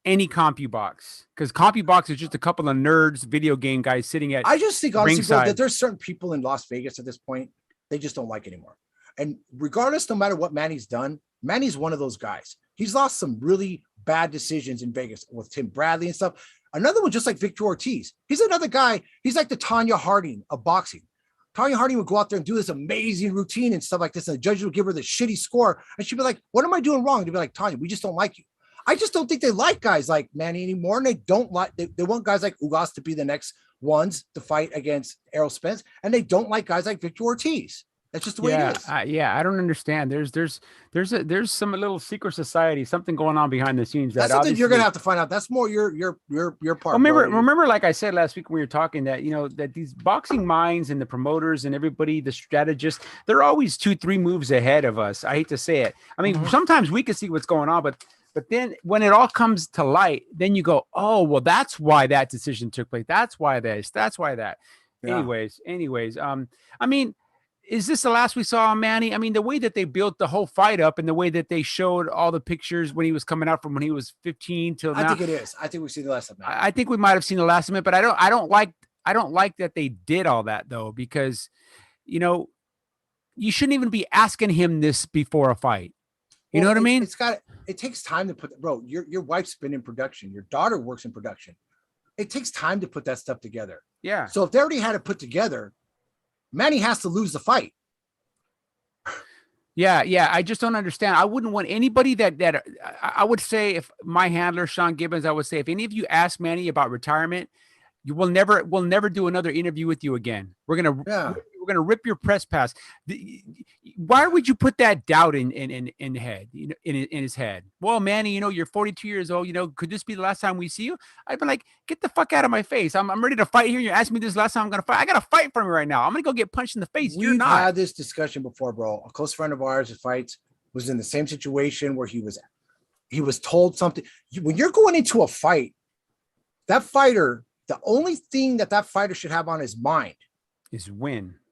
any CompuBox because CompuBox is just a couple of nerds, video game guys sitting at. I just think honestly, bro, that there's certain people in Las Vegas at this point they just don't like anymore. And regardless, no matter what Manny's done, Manny's one of those guys. He's lost some really bad decisions in Vegas with Tim Bradley and stuff. Another one, just like Victor Ortiz. He's another guy. He's like the Tanya Harding of boxing. Tanya Harding would go out there and do this amazing routine and stuff like this. And the judge would give her the shitty score. And she'd be like, what am I doing wrong? To be like, Tanya, we just don't like you. I just don't think they like guys like Manny anymore. And they don't like, they want guys like Ugas to be the next ones to fight against Errol Spence. And they don't like guys like Victor Ortiz. That's just the way it is. I don't understand. There's some little secret society, something going on behind the scenes. That's something you're gonna have to find out. That's more your part. Remember, like I said last week when we were talking that that these boxing minds and the promoters and everybody, the strategists, they're always 2-3 moves ahead of us. I hate to say it. I mean, sometimes we can see what's going on, but then when it all comes to light, then you go, oh well, that's why that decision took place. That's why this. That's why that. Yeah. Anyways. I mean. Is this the last we saw on Manny? I mean, the way that they built the whole fight up and the way that they showed all the pictures when he was coming out from when he was 15 till now. I think it is. I think we've seen the last of Manny. I think we might have seen the last of it, but I don't like that they did all that though, because you shouldn't even be asking him this before a fight. You know what I mean? It takes time to put, bro, your wife's been in production. Your daughter works in production. It takes time to put that stuff together. Yeah. So if they already had it put together, Manny has to lose the fight. Yeah. I just don't understand. I wouldn't want anybody that I would say, if my handler, Sean Gibbons, I would say, if any of you ask Manny about retirement, we'll never do another interview with you again. We're gonna rip your press pass. Why would you put that doubt in head, in his head? Well, Manny, you're 42 years old. Could this be the last time we see you? I'd be like, get the fuck out of my face. I'm ready to fight here. You asked me this last time. I'm gonna fight. I gotta fight for me right now. I'm gonna go get punched in the face. You're not. We've had this discussion before, bro. A close friend of ours who fights was in the same situation where he was told something. When you're going into a fight, that fighter, the only thing that fighter should have on his mind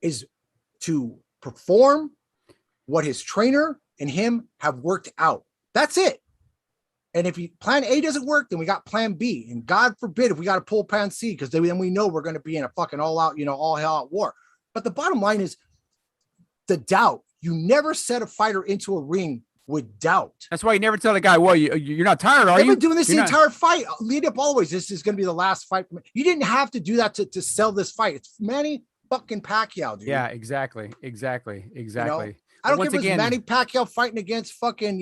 is to perform what his trainer and him have worked out. That's it. And if plan A doesn't work, then we got plan B. And God forbid if we got to pull plan C, because then we know we're going to be in a fucking all out, all hell out war. But the bottom line is the doubt. You never set a fighter into a ring with doubt. That's why you never tell a guy, well, you're not tired, are you? They've been doing this entire fight. Lead up always. This is going to be the last fight. You didn't have to do that to sell this fight. It's Manny fucking Pacquiao, dude. Yeah, exactly. I don't care if it's Manny Pacquiao fighting against fucking,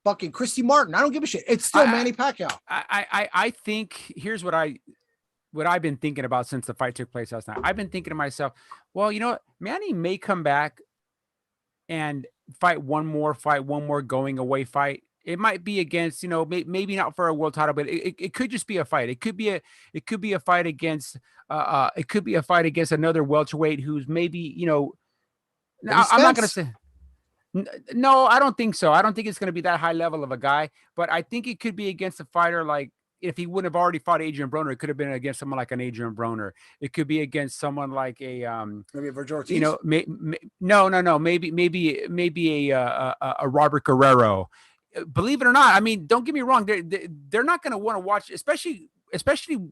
fucking Christy Martin. I don't give a shit. It's still Manny Pacquiao. I think here's what I've been thinking about since the fight took place last night. I've been thinking to myself, well, you know what? Manny may come back and fight one more going away fight. It might be against, maybe not for a world title, but it could just be a fight. It could be a fight against another welterweight who's maybe, I'm not going to say. No, I don't think so. I don't think it's going to be that high level of a guy, but I think it could be against a fighter like, if he wouldn't have already fought Adrian Broner, it could have been against someone like an Adrian Broner. It could be against someone like maybe a Virgil Ortiz. No. Maybe a Robert Guerrero. Believe it or not, I mean, don't get me wrong. They're not going to want to watch, especially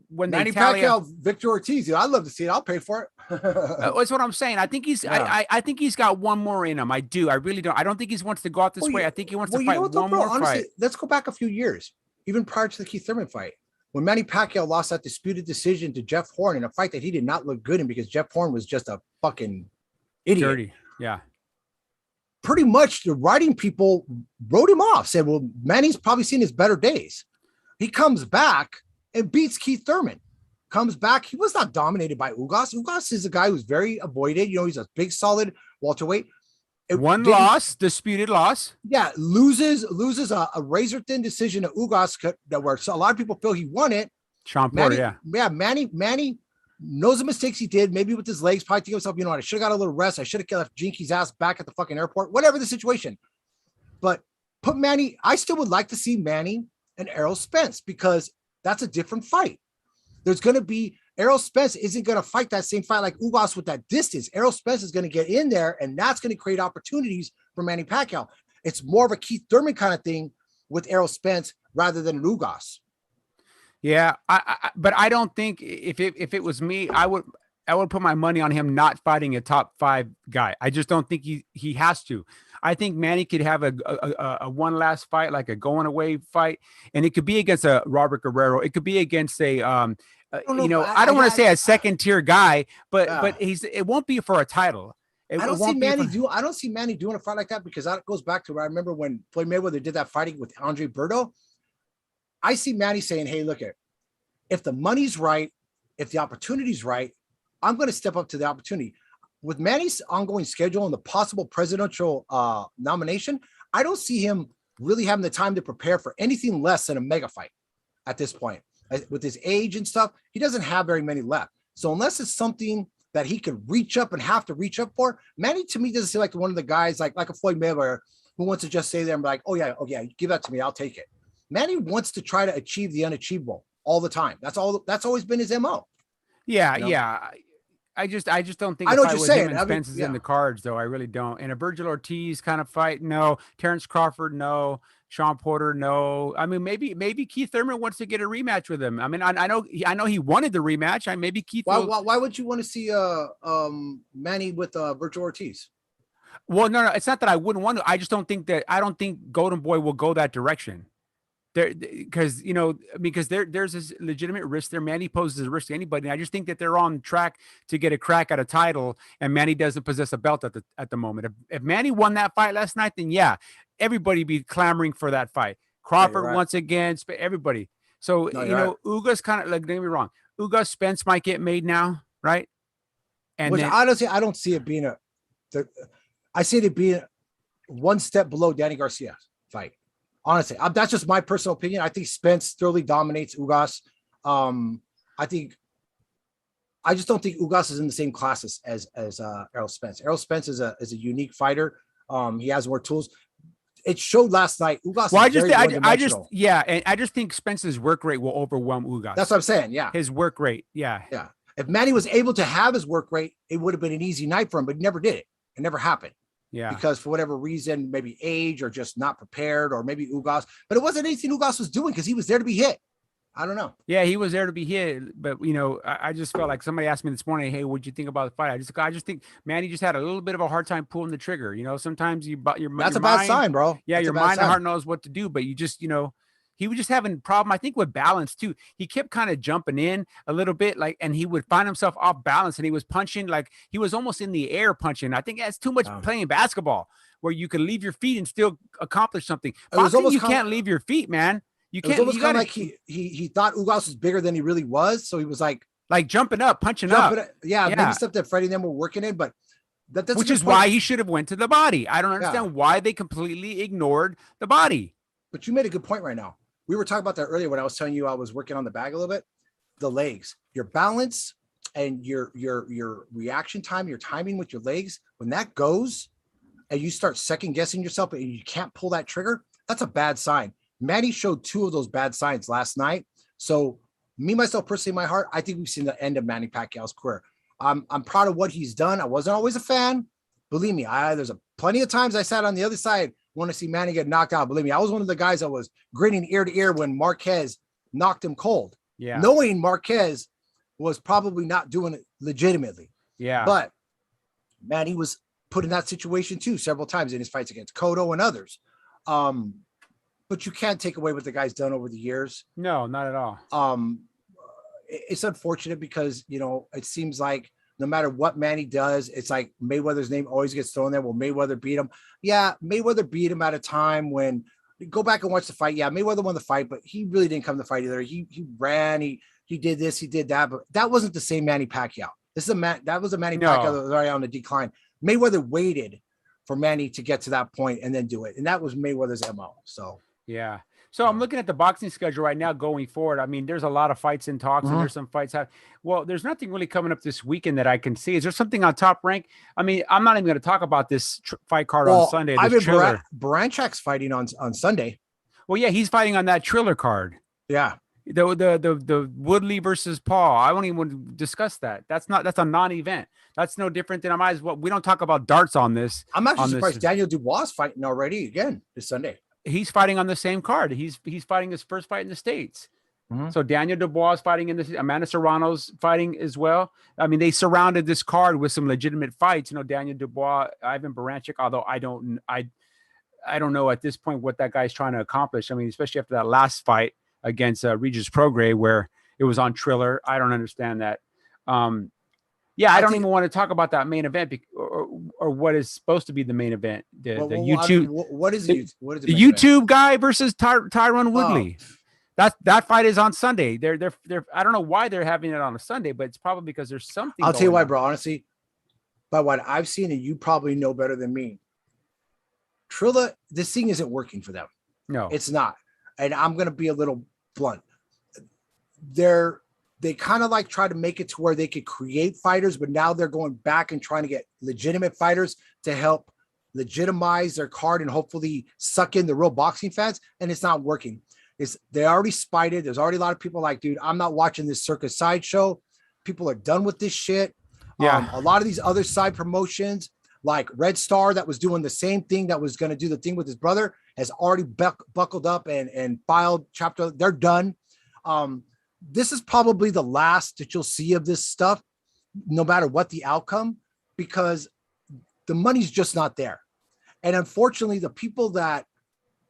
when Manny Pacquiao, Victor Ortiz. I'd love to see it. I'll pay for it. That's what I'm saying. I think he's. Yeah. I think he's got one more in him. I do. I really don't. I don't think he wants to go out this way. I think he wants to fight one more honestly, fight. Let's go back a few years, even prior to the Keith Thurman fight, when Manny Pacquiao lost that disputed decision to Jeff Horn in a fight that he did not look good in because Jeff Horn was just a fucking idiot. Dirty. Yeah. Pretty much the writing people wrote him off, said, well, Manny's probably seen his better days. He comes back and beats Keith Thurman. Comes back. He was not dominated by Ugas. Ugas is a guy who's very avoided. He's a big, solid welterweight. Disputed loss. Yeah, loses a razor thin decision to Ugas, where a lot of people feel he won it. Sean Porter, Manny knows the mistakes he did, maybe with his legs, probably thinking himself, you know what, I should have got a little rest. I should have left Jinky's ass back at the fucking airport, whatever the situation. But put Manny, I still would like to see Manny and Errol Spence, because that's a different fight. There's going to be, Errol Spence isn't going to fight that same fight like Ugas with that distance. Errol Spence is going to get in there, and that's going to create opportunities for Manny Pacquiao. It's more of a Keith Thurman kind of thing with Errol Spence rather than an Ugas. Yeah, but I don't think if it was me, I would put my money on him not fighting a top 5 guy. I just don't think he has to. I think Manny could have a one last fight, like a going away fight, and it could be against a Robert Guerrero. It could be against a I don't want to say a second tier guy, but it won't be for a title. I don't see Manny doing a fight like that, because that goes back to where I remember when Floyd Mayweather did that fighting with Andre Berto. I see Manny saying, hey, look, if the money's right, if the opportunity's right, I'm going to step up to the opportunity. With Manny's ongoing schedule and the possible presidential nomination, I don't see him really having the time to prepare for anything less than a mega fight at this point. With his age and stuff, he doesn't have very many left. So unless it's something that he could reach up and have to reach up for, Manny to me doesn't seem like one of the guys like a Floyd Mayweather who wants to just say there and be like, oh yeah, give that to me, I'll take it. Manny wants to try to achieve the unachievable all the time. That's always been his MO. Yeah, you know? Yeah. I just don't think I know what you're saying. Spence is in the cards, though. I really don't. And a Virgil Ortiz kind of fight, no. Terrence Crawford, no. Sean Porter, no. I mean, maybe Keith Thurman wants to get a rematch with him. I mean, I know he wanted the rematch. Maybe Keith. Why would you want to see Manny with Virgil Ortiz? Well, no, it's not that I wouldn't want to. I don't think Golden Boy will go that direction. Because there's this legitimate risk there. Manny poses a risk to anybody. And I just think that they're on track to get a crack at a title, and Manny doesn't possess a belt at the moment. If Manny won that fight last night, then yeah, everybody be clamoring for that fight. Crawford once again, everybody. So Ugas kind of, like, don't get me wrong, Ugas Spence might get made now, right? And honestly, I don't see it being I see it being one step below Danny Garcia's fight. Honestly, that's just my personal opinion. I think Spence thoroughly dominates Ugas. I just don't think Ugas is in the same class as Errol Spence. Errol Spence is a unique fighter. He has more tools. It showed last night. Ugas. Well, I just think Spence's work rate will overwhelm Ugas. That's what I'm saying. Yeah, his work rate. Yeah. If Manny was able to have his work rate, it would have been an easy night for him, but he never did it. It never happened. Yeah, because for whatever reason, maybe age or just not prepared, or maybe Ugas, but it wasn't anything Ugas was doing because he was there to be hit. I don't know. Yeah, he was there to be hit, but I just felt like somebody asked me this morning, "Hey, what'd you think about the fight?" I just think Manny just had a little bit of a hard time pulling the trigger. Sometimes that's a bad sign, bro. Yeah, your mind and heart knows what to do, but you just he was just having a problem, I think, with balance too. He kept kind of jumping in a little bit, and he would find himself off balance, and he was punching like he was almost in the air punching. I think that's too much playing basketball, where you can leave your feet and still accomplish something. Boxing, you can't leave your feet, man. You can't. It was almost kind of like he thought Ugas was bigger than he really was, so he was like jumping up, punching up. Yeah, maybe stuff that Freddie and them were working in, but that's which is why he should have went to the body. I don't understand why they completely ignored the body. But you made a good point right now. We were talking about that earlier when I was telling you I was working on the bag a little bit. The legs, your balance and your reaction time, your timing with your legs, when that goes and you start second guessing yourself and you can't pull that trigger, that's a bad sign. Manny showed 2 of those bad signs last night. So me, myself, personally, in my heart, I think we've seen the end of Manny Pacquiao's career. I'm proud of what he's done. I wasn't always a fan. Believe me, there's plenty of times I sat on the other side, want to see Manny get knocked out. Believe me, I was one of the guys that was grinning ear to ear when Marquez knocked him cold. Yeah. Knowing Marquez was probably not doing it legitimately. Yeah. But Manny was put in that situation too several times in his fights against Cotto and others. But you can't take away what the guy's done over the years. No, not at all. It's unfortunate because, it seems like no matter what Manny does, it's like Mayweather's name always gets thrown there. Well, Mayweather beat him. Yeah, Mayweather beat him at a time when go back and watch the fight. Yeah, Mayweather won the fight, but he really didn't come to fight either. He ran, he did this, he did that, but that wasn't the same Manny Pacquiao. That was a Manny Pacquiao that was already on the decline. Mayweather waited for Manny to get to that point and then do it. And that was Mayweather's MO. So yeah. So I'm looking at the boxing schedule right now going forward. I mean, there's a lot of fights in talks, and there's some fights. Well, there's nothing really coming up this weekend that I can see. Is there something on Top Rank? I mean, I'm not even going to talk about this fight card on Sunday. Ivan Baranchak's fighting on Sunday. Well, yeah, he's fighting on that Triller card. Yeah. The Woodley versus Paul. I won't even discuss that. That's a non-event. That's no different than we don't talk about darts on this. I'm actually surprised Daniel Dubois is fighting already again this Sunday. He's fighting on the same card. He's fighting his first fight in the States. So Daniel Dubois is fighting in the Amanda Serrano's fighting as well. I mean, they surrounded this card with some legitimate fights. You know, Daniel Dubois, Ivan Baranchik, although I don't know at this point what that guy's trying to accomplish. I mean, especially after that last fight against Regis Prograis, where it was on Triller. I don't understand that. I don't even want to talk about that main event or what is supposed to be the main event. YouTube. What is the YouTube event? Guy versus Tyron Woodley. That fight is on Sunday. They're I don't know why they're having it on a Sunday, but it's probably because there's something. I'll tell you why, bro. Honestly, by what I've seen, and you probably know better than me, Trilla, this thing isn't working for them. No, it's not. And I'm gonna be a little blunt. They kind of like try to make it to where they could create fighters, but now they're going back and trying to get legitimate fighters to help legitimize their card and hopefully suck in the real boxing fans. And it's not working. They already spited. There's already a lot of people like, dude, I'm not watching this circus sideshow. People are done with this shit. Yeah. A lot of these other side promotions, like Red Star, that was doing the same thing, that was going to do the thing with his brother, has already buckled up and filed chapter. They're done. This is probably the last that you'll see of this stuff, no matter what the outcome, because the money's just not there. And unfortunately, the people that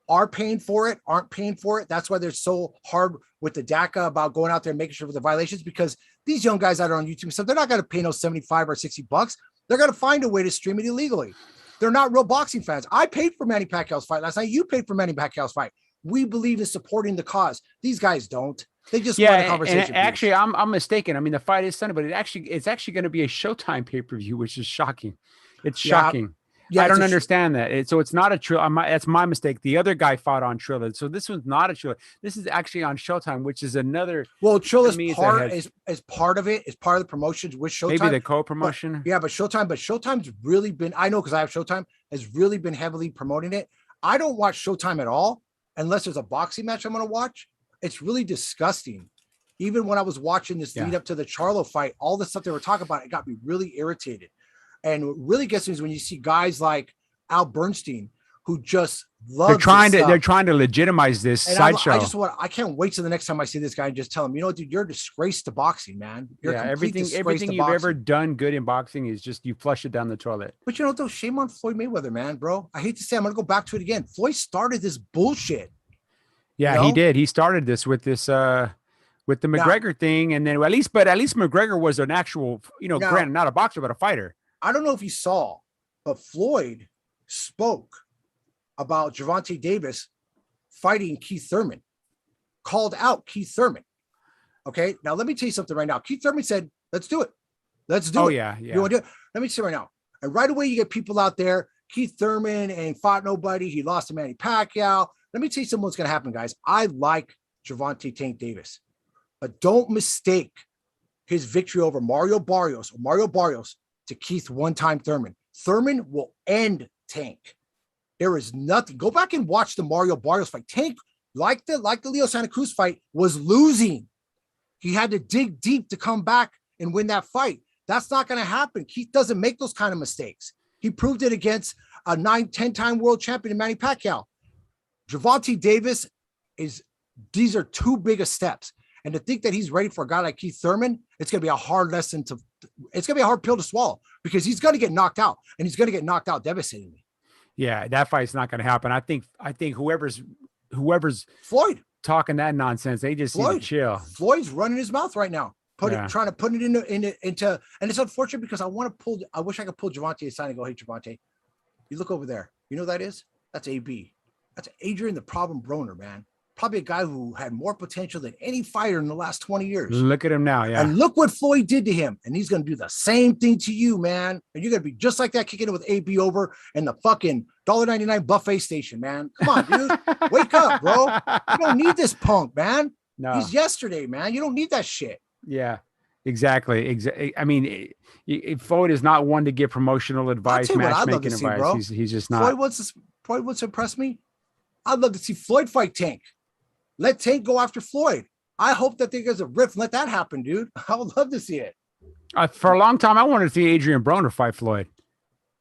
are paying for it aren't paying for it. That's why they're so hard with the DACA about going out there and making sure for the violations, because these young guys that are on YouTube and stuff, they're not going to pay no 75 or 60 bucks. They're going to find a way to stream it illegally. They're not real boxing fans. I paid for Manny Pacquiao's fight last night. You paid for Manny Pacquiao's fight. We believe in supporting the cause. These guys don't. They just want a conversation. And actually, I'm mistaken. I mean, the fight is Sunday, but it's actually going to be a Showtime pay-per-view, which is shocking. It's shocking. Yeah, I don't understand that. So it's not a Triller. That's my mistake. The other guy fought on Triller. So this one's not a Triller. This is actually on Showtime, which is another. Well, Triller's is part of it. It's part of the promotions with Showtime. Maybe the co-promotion. But Showtime's really been, I know because I have Showtime, has really been heavily promoting it. I don't watch Showtime at all unless there's a boxing match I'm going to watch. It's really disgusting. Even when I was watching this lead up to the Charlo fight, all the stuff they were talking about, it got me really irritated. And what really gets me is when you see guys like Al Bernstein, who just love. They're trying to legitimize this sideshow. I can't wait till the next time I see this guy and just tell him, you know, dude, you're a disgrace to boxing, man. You're everything you've ever done good in boxing is just you flush it down the toilet. But you know, though, shame on Floyd Mayweather, man, bro. I hate to say, I'm gonna go back to it again. Floyd started this bullshit. Yeah, he did. He started this with this with the McGregor thing, and then at least McGregor was an actual, granted not a boxer but a fighter. I don't know if you saw, but Floyd spoke about Gervonta Davis fighting Keith Thurman, called out Keith Thurman. Okay, now let me tell you something right now. Keith Thurman said, "Let's do it. Let's do it." Oh yeah. You want to do it? Let me say right now. And right away, you get people out there. Keith Thurman ain't fought nobody. He lost to Manny Pacquiao. Let me tell you something what's going to happen, guys. I like Gervonta Tank Davis, but don't mistake his victory over Mario Barrios to Keith one-time Thurman. Thurman will end Tank. There is nothing. Go back and watch the Mario Barrios fight. Tank, like the Leo Santa Cruz fight, was losing. He had to dig deep to come back and win that fight. That's not going to happen. Keith doesn't make those kind of mistakes. He proved it against a 9-10-time world champion in Manny Pacquiao. Gervonta Davis these are too big of steps. And to think that he's ready for a guy like Keith Thurman, it's going to be a hard pill to swallow, because he's going to get knocked out, and he's going to get knocked out devastatingly. Yeah, that fight's not going to happen. I think whoever's Floyd talking that nonsense, they just need to chill. Floyd's running his mouth right now, trying to put it into, and it's unfortunate because I wish I could pull Gervonta aside and go, "Hey, Gervonta, you look over there. You know who that is? That's AB. That's Adrian the Problem Broner, man. probably a guy who had more potential than any fighter in the last 20 years. Look at him now. Yeah. And look what Floyd did to him. And he's going to do the same thing to you, man. And you're going to be just like that, kicking it with AB over in the fucking $1.99 buffet station, man. Come on, dude. Wake up, bro. You don't need this punk, man. No. He's yesterday, man. You don't need that shit. Yeah, exactly. I mean, Floyd is not one to give promotional advice, matchmaking advice. He's just not. Floyd wants to impress me. I'd love to see Floyd fight Tank. Let Tank go after Floyd. I hope that there's a rift. Let that happen, dude. I would love to see it. For a long time, I wanted to see Adrian Broner fight Floyd.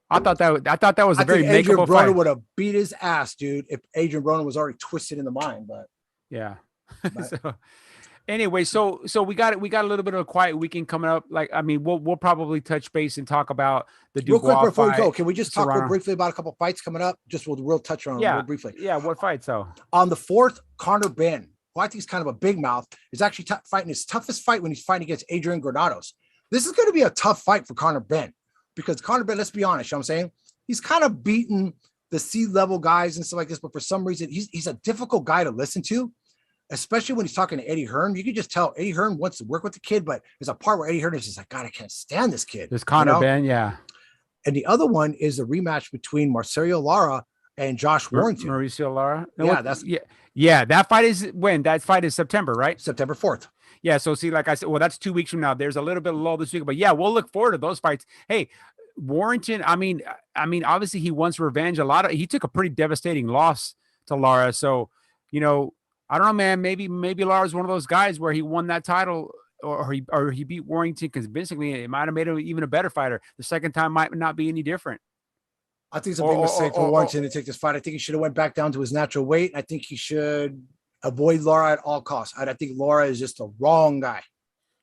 I thought that was a very makeable Adrian Broner fight. would have beat his ass, dude, if Adrian Broner was already twisted in the mind. But yeah. So, anyway, so we got a little bit of a quiet weekend coming up. Like, I mean, we'll probably touch base and talk about the Dubois real quick before fight. we go. Can we just talk real briefly about a couple fights coming up? Just we'll touch on real briefly. Yeah, what fights though? On the 4th, Conor Benn, who I think is kind of a big mouth, is actually fighting his toughest fight when he's fighting against Adrian Granados. This is going to be a tough fight for Conor Benn because Conor Benn, let's be honest, you know what I'm saying? He's kind of beaten the C-level guys and stuff like this, but for some reason, he's a difficult guy to listen to, especially when he's talking to Eddie Hearn. You can just tell Eddie Hearn wants to work with the kid, but there's a part where Eddie Hearn is just like, God, I can't stand this kid. There's Conor Benn, yeah. And the other one is a rematch between Marcelo Lara and Josh Warrington. Mauricio Lara? No, yeah, that fight is when? That fight is September, right? September 4th. Yeah, so see, like I said, well, that's 2 weeks from now. There's a little bit of lull this week, but yeah, we'll look forward to those fights. Hey, Warrington, I mean, obviously he wants revenge. He took a pretty devastating loss to Lara. So, you know, I don't know, man. Maybe Lara's one of those guys where he won that title or he beat Warrington convincingly. It might have made him even a better fighter. The second time might not be any different. I think it's a big mistake for Warrington to take this fight. I think he should have went back down to his natural weight. I think he should avoid Lara at all costs. I think Lara is just the wrong guy.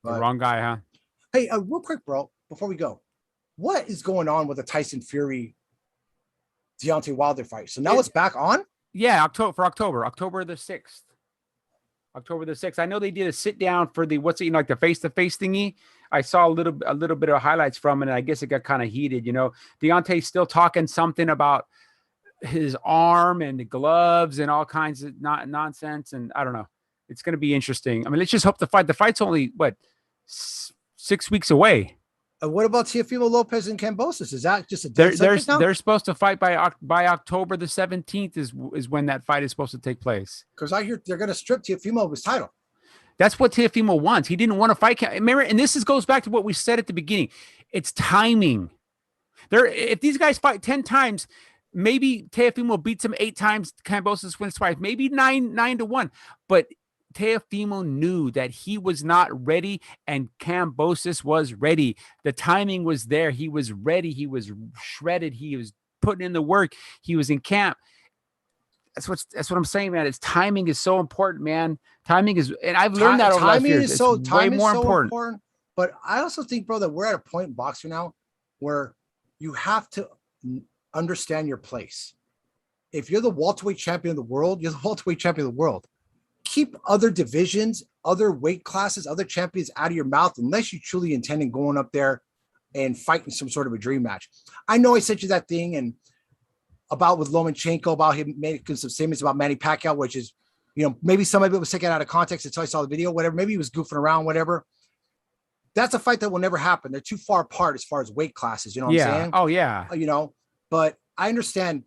The wrong guy, huh? Hey, real quick, bro, before we go, what is going on with the Tyson Fury Deontay Wilder fight? So now it's back on? Yeah, October the 6th. October the 6th. I know they did a sit down for the like the face-to-face thingy. I saw a little bit of highlights from it, and I guess it got kind of heated. You know, Deontay's still talking something about his arm and the gloves and all kinds of nonsense. And I don't know. It's going to be interesting. I mean, let's just hope the fight's only 6 weeks away. What about Teofimo Lopez and Kambosos? Is that just a they're supposed to fight by October the 17th is when that fight is supposed to take place. Because I hear they're going to strip Teofimo of his title. That's what Teofimo wants. He didn't want to fight. Remember, and this goes back to what we said at the beginning. It's timing. If these guys fight 10 times, maybe Teofimo beats him 8 times. Kambosos wins 5, maybe 9-1. But Teofimo knew that he was not ready, and Kambosos was ready. The timing was there. He was ready. He was shredded. He was putting in the work. He was in camp. That's what I'm saying, man. Timing is so important, man. Timing is, and I've learned that over the last years. It's way more important. But I also think, bro, that we're at a point in boxing now where you have to understand your place. If you're the welterweight champion of the world, you're the welterweight champion of the world. Keep other divisions, other weight classes, other champions out of your mouth, unless you truly intend on going up there and fighting some sort of a dream match. I know I sent you that thing and about with Lomachenko, about him making some statements about Manny Pacquiao, which is, you know, maybe some of it was taken out of context until I saw the video, whatever. Maybe he was goofing around, whatever. That's a fight that will never happen. They're too far apart as far as weight classes. You know what I'm saying? Oh, yeah. You know, but I understand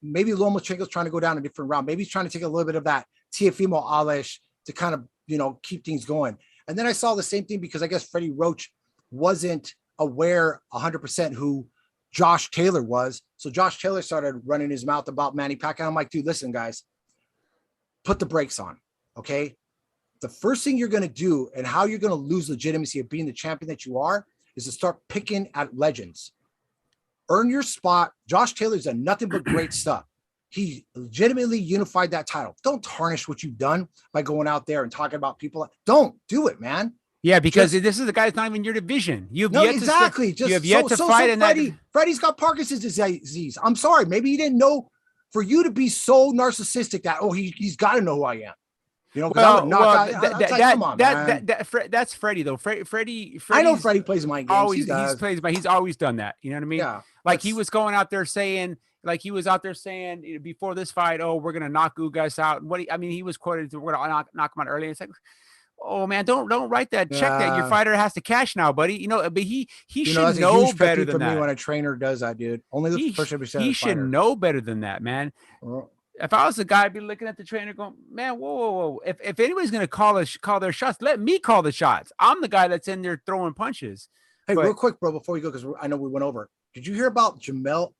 maybe Lomachenko's trying to go down a different route. Maybe he's trying to take a little bit of that Teofimo Alish to kind of, you know, keep things going. And then I saw the same thing because I guess Freddie Roach wasn't aware 100% who Josh Taylor was. So Josh Taylor started running his mouth about Manny Pacquiao. I'm like, dude, listen, guys, put the brakes on, okay? The first thing you're going to do and how you're going to lose legitimacy of being the champion that you are is to start picking at legends. Earn your spot. Josh Taylor's done nothing but great stuff. He legitimately unified that title. Don't tarnish what you've done by going out there and talking about people. Don't do it, man. Yeah, because this is the guy that's not even your division. You have yet to fight. Freddie's got Parkinson's disease. I'm sorry. Maybe he didn't know. For you to be so narcissistic that he's got to know who I am. You know, that's Freddie though. Freddie. I know Freddie plays my games. He's always done that. You know what I mean? Yeah. Like he was going out there saying like he was out there saying before this fight, oh, we're gonna knock Ugas out. He was quoted, we're gonna knock him out early. It's like, oh man, don't write that check that your fighter has to cash now, buddy. But he should know better than that. When a trainer does that, dude, only the person he should know better than that, man. Well, if I was the guy, I'd be looking at the trainer going, man, whoa. If anybody's gonna call their shots, let me call the shots. I'm the guy that's in there throwing punches. Hey, real quick, bro, before we go, because I know we went over. Did you hear about Jamal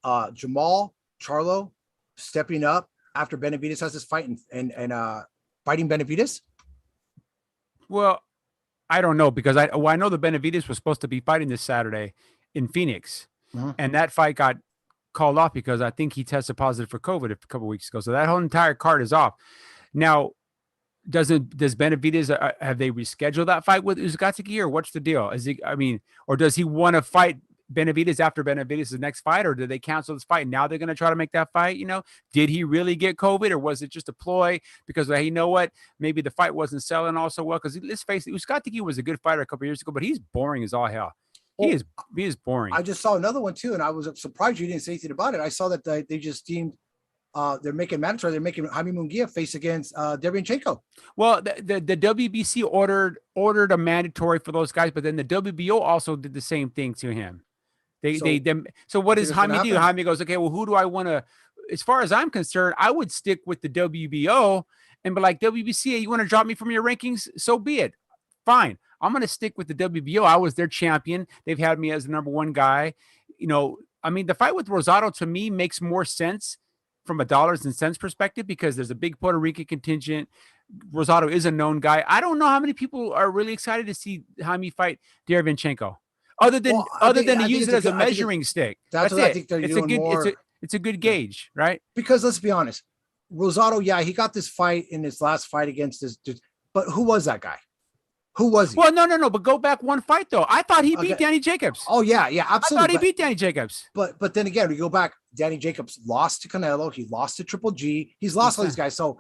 Charlo stepping up after Benavidez has this fight and fighting Benavidez? Well, I don't know, because I know the Benavidez was supposed to be fighting this Saturday in Phoenix, and that fight got called off because I think he tested positive for COVID a couple of weeks ago. So that whole entire card is off. Now, does Benavidez have they rescheduled that fight with Uzcategui, or what's the deal? Or does he want to fight Benavidez after Benavidez' next fight, or did they cancel this fight? Now they're going to try to make that fight. Did he really get COVID, or was it just a ploy? Because, hey, you know what? Maybe the fight wasn't selling also well. Because let's face it, Uzcategui was a good fighter a couple of years ago, but he's boring as all hell. He is boring. I just saw another one too, and I was surprised you didn't say anything about it. I saw that they just deemed they're making mandatory. They're making Jaime Munguia face against Derevyanchenko. Well, the WBC ordered a mandatory for those guys, but then the WBO also did the same thing to him. So what does Jaime do? Jaime goes, okay, well, who do I want to? As far as I'm concerned, I would stick with the WBO and be like, WBC, you want to drop me from your rankings? So be it. Fine. I'm going to stick with the WBO. I was their champion. They've had me as the number one guy. The fight with Rosado to me makes more sense from a dollars and cents perspective, because there's a big Puerto Rican contingent. Rosado is a known guy. I don't know how many people are really excited to see Jaime fight Derevyanchenko, other than to use it as a measuring stick. That's what I think they're doing more. It's a good gauge, right? Because let's be honest, Rosado, he got this fight in his last fight against this dude, but who was that guy? Who was he? Well, no. But go back one fight though. I thought he beat Danny Jacobs. Oh yeah, absolutely. I thought he beat Danny Jacobs. But then again, we go back. Danny Jacobs lost to Canelo. He lost to Triple G. He's lost all these guys. So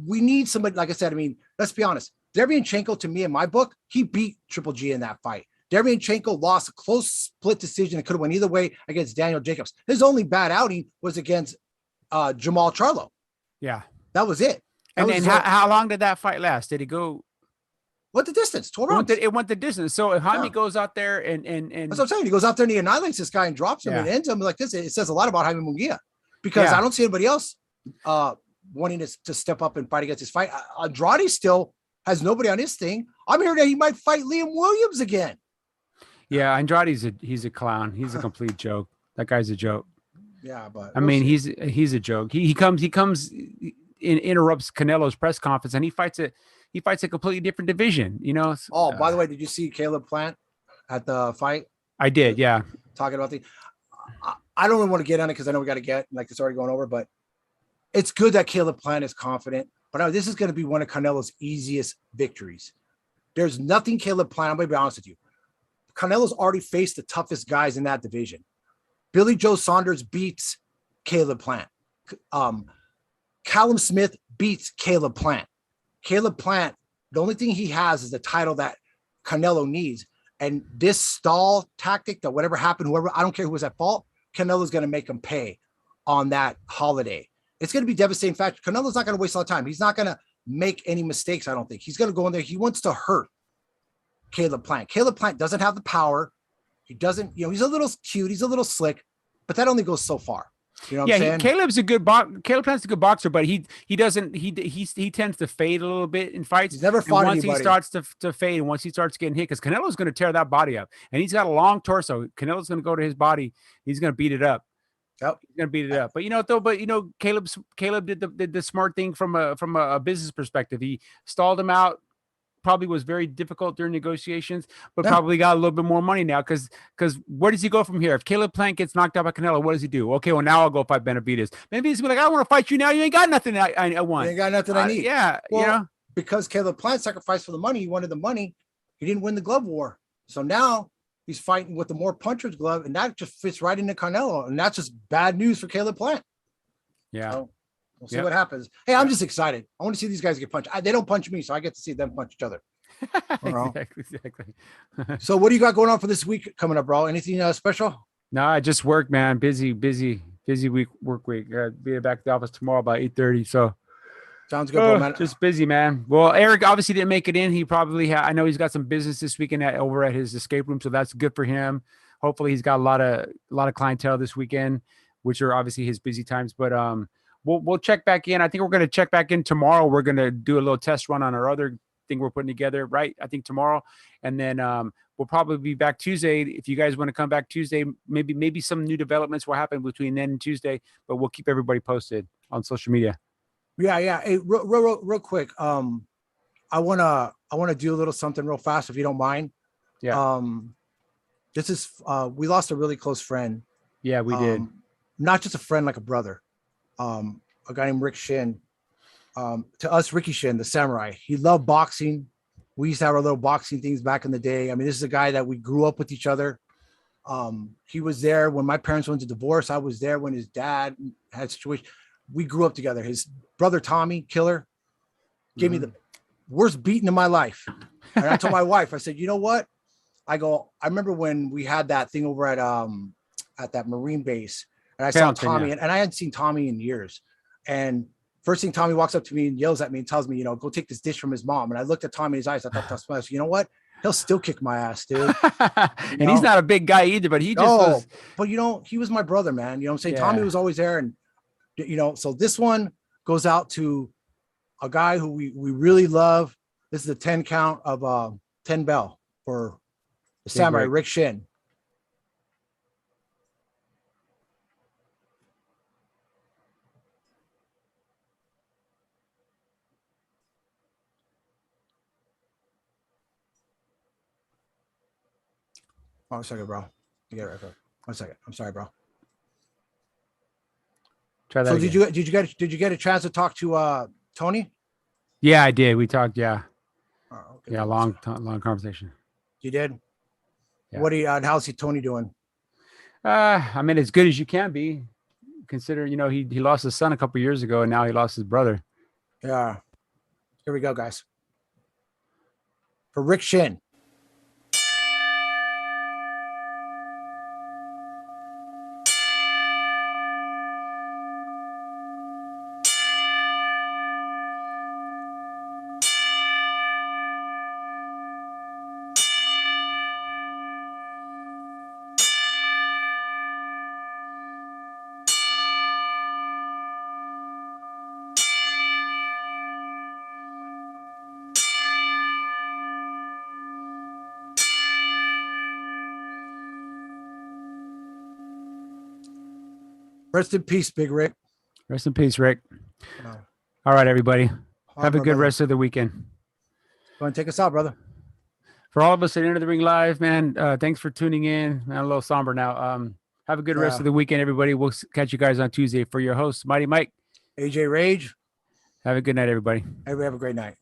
we need somebody. Like I said, let's be honest. Derevyanchenko, to me, in my book, he beat Triple G in that fight. Derevyanchenko lost a close split decision. It could have went either way against Daniel Jacobs. His only bad outing was against Jamal Charlo. Yeah, that was it. And then how long did that fight last? Did it go? What the distance? 12 rounds. It went the distance. So if Jaime goes out there and that's what I'm saying. He goes out there and he annihilates this guy and drops him and ends him like this. It says a lot about Jaime Munguia, because I don't see anybody else wanting to step up and fight against his fight. Andrade still has nobody on his thing. I'm hearing that he might fight Liam Williams again. Yeah, Andrade's he's a clown. He's a complete joke. That guy's a joke. Yeah, but he's a joke. He comes interrupts Canelo's press conference, and he fights a completely different division, by the way, did you see Caleb Plant at the fight? I did, yeah. Talking about I don't really want to get on it because I know we got to get, like, it's already going over, but it's good that Caleb Plant is confident. But this is going to be one of Canelo's easiest victories. There's nothing Caleb Plant, I'm going to be honest with you. Canelo's already faced the toughest guys in that division. Billy Joe Saunders beats Caleb Plant. Callum Smith beats Caleb Plant. Caleb Plant, the only thing he has is the title that Canelo needs. And this stall tactic, that whatever happened, I don't care who was at fault, Canelo's going to make him pay on that holiday. It's going to be devastating. In fact, Canelo's not going to waste a lot of time. He's not going to make any mistakes, I don't think. He's going to go in there. He wants to hurt Caleb Plant. Caleb Plant doesn't have the power. He doesn't, he's a little cute. He's a little slick, but that only goes so far. You know what I'm saying? Caleb Plant's a good boxer, but he tends to fade a little bit in fights. He's never fought once anybody. He starts to fade, and once he starts getting hit, because Canelo's going to tear that body up, and he's got a long torso. Canelo's going to go to his body. He's going to beat it up. Yep. He's going to beat it up. But Caleb did the smart thing from a business perspective. He stalled him out. Probably was very difficult during negotiations, but probably got a little bit more money now, because where does he go from here? If Caleb Plant gets knocked out by Canelo, what does he do? Okay, well, now I'll go fight Benavidez. Benavidez will be like, I don't want to fight you now. You ain't got nothing I want. You ain't got nothing I need. Yeah, well, because Caleb Plant sacrificed for the money. He wanted the money. He didn't win the glove war. So now he's fighting with the more puncher's glove, and that just fits right into Canelo. And that's just bad news for Caleb Plant. Yeah. So we'll see what happens. Hey, I'm just excited. I want to see these guys get punched. They don't punch me, so I get to see them punch each other. Exactly. So what do you got going on for this week coming up, bro? Anything special? No, I just work, man. Busy. Busy work week. Be back at the office tomorrow about 8:30. So sounds good, bro, man. Just busy, man. Well, Eric obviously didn't make it in. He probably I know he's got some business this weekend over at his escape room, so that's good for him. Hopefully, he's got a lot of clientele this weekend, which are obviously his busy times. But we'll check back in. I think we're going to check back in tomorrow. We're going to do a little test run on our other thing we're putting together, right? I think tomorrow, and then we'll probably be back Tuesday. If you guys want to come back Tuesday, maybe some new developments will happen between then and Tuesday. But we'll keep everybody posted on social media. Yeah. Hey, real quick. I wanna do a little something real fast, if you don't mind. Yeah. This is we lost a really close friend. Yeah, we did. Not just a friend, like a brother. A guy named Rick Shin. To us, Ricky Shin, the samurai. He loved boxing. We used to have our little boxing things back in the day. I mean, this is a guy that we grew up with each other. He was there when my parents went to divorce. I was there when his dad had a situation. We grew up together. His brother Tommy, Killer, gave me the worst beating in my life. And I told my wife, I said, you know what? I remember when we had that thing over at that Marine base, and I saw Tommy, and I hadn't seen Tommy in years. And first thing, Tommy walks up to me and yells at me and tells me, go take this dish from his mom. And I looked at Tommy in his eyes. I thought, that's you know what? He'll still kick my ass, dude. And he's not a big guy either, but he just was. But he was my brother, man. You know what I'm saying? Yeah. Tommy was always there. And, so this one goes out to a guy who we really love. This is a 10 count of 10 bell for the samurai, Rick Shin. Oh, 1 second, bro. You get it right there. 1 second. I'm sorry, bro. Try that. So again. did you get a chance to talk to Tony? Yeah, I did. We talked. Yeah. Oh, okay. Yeah, long conversation. You did. Yeah. What how's Tony doing? I mean, as good as you can be, considering he lost his son a couple years ago, and now he lost his brother. Yeah. Here we go, guys. For Rick Shin. Rest in peace, Big Rick. Rest in peace, Rick. All right, everybody. Have a good rest of the weekend. Go and take us out, brother. For all of us at Enter the Ring Live, man, thanks for tuning in. I'm a little somber now. Have a good rest of the weekend, everybody. We'll catch you guys on Tuesday. For your host, Mighty Mike. AJ Rage. Have a good night, everybody. Everybody have a great night.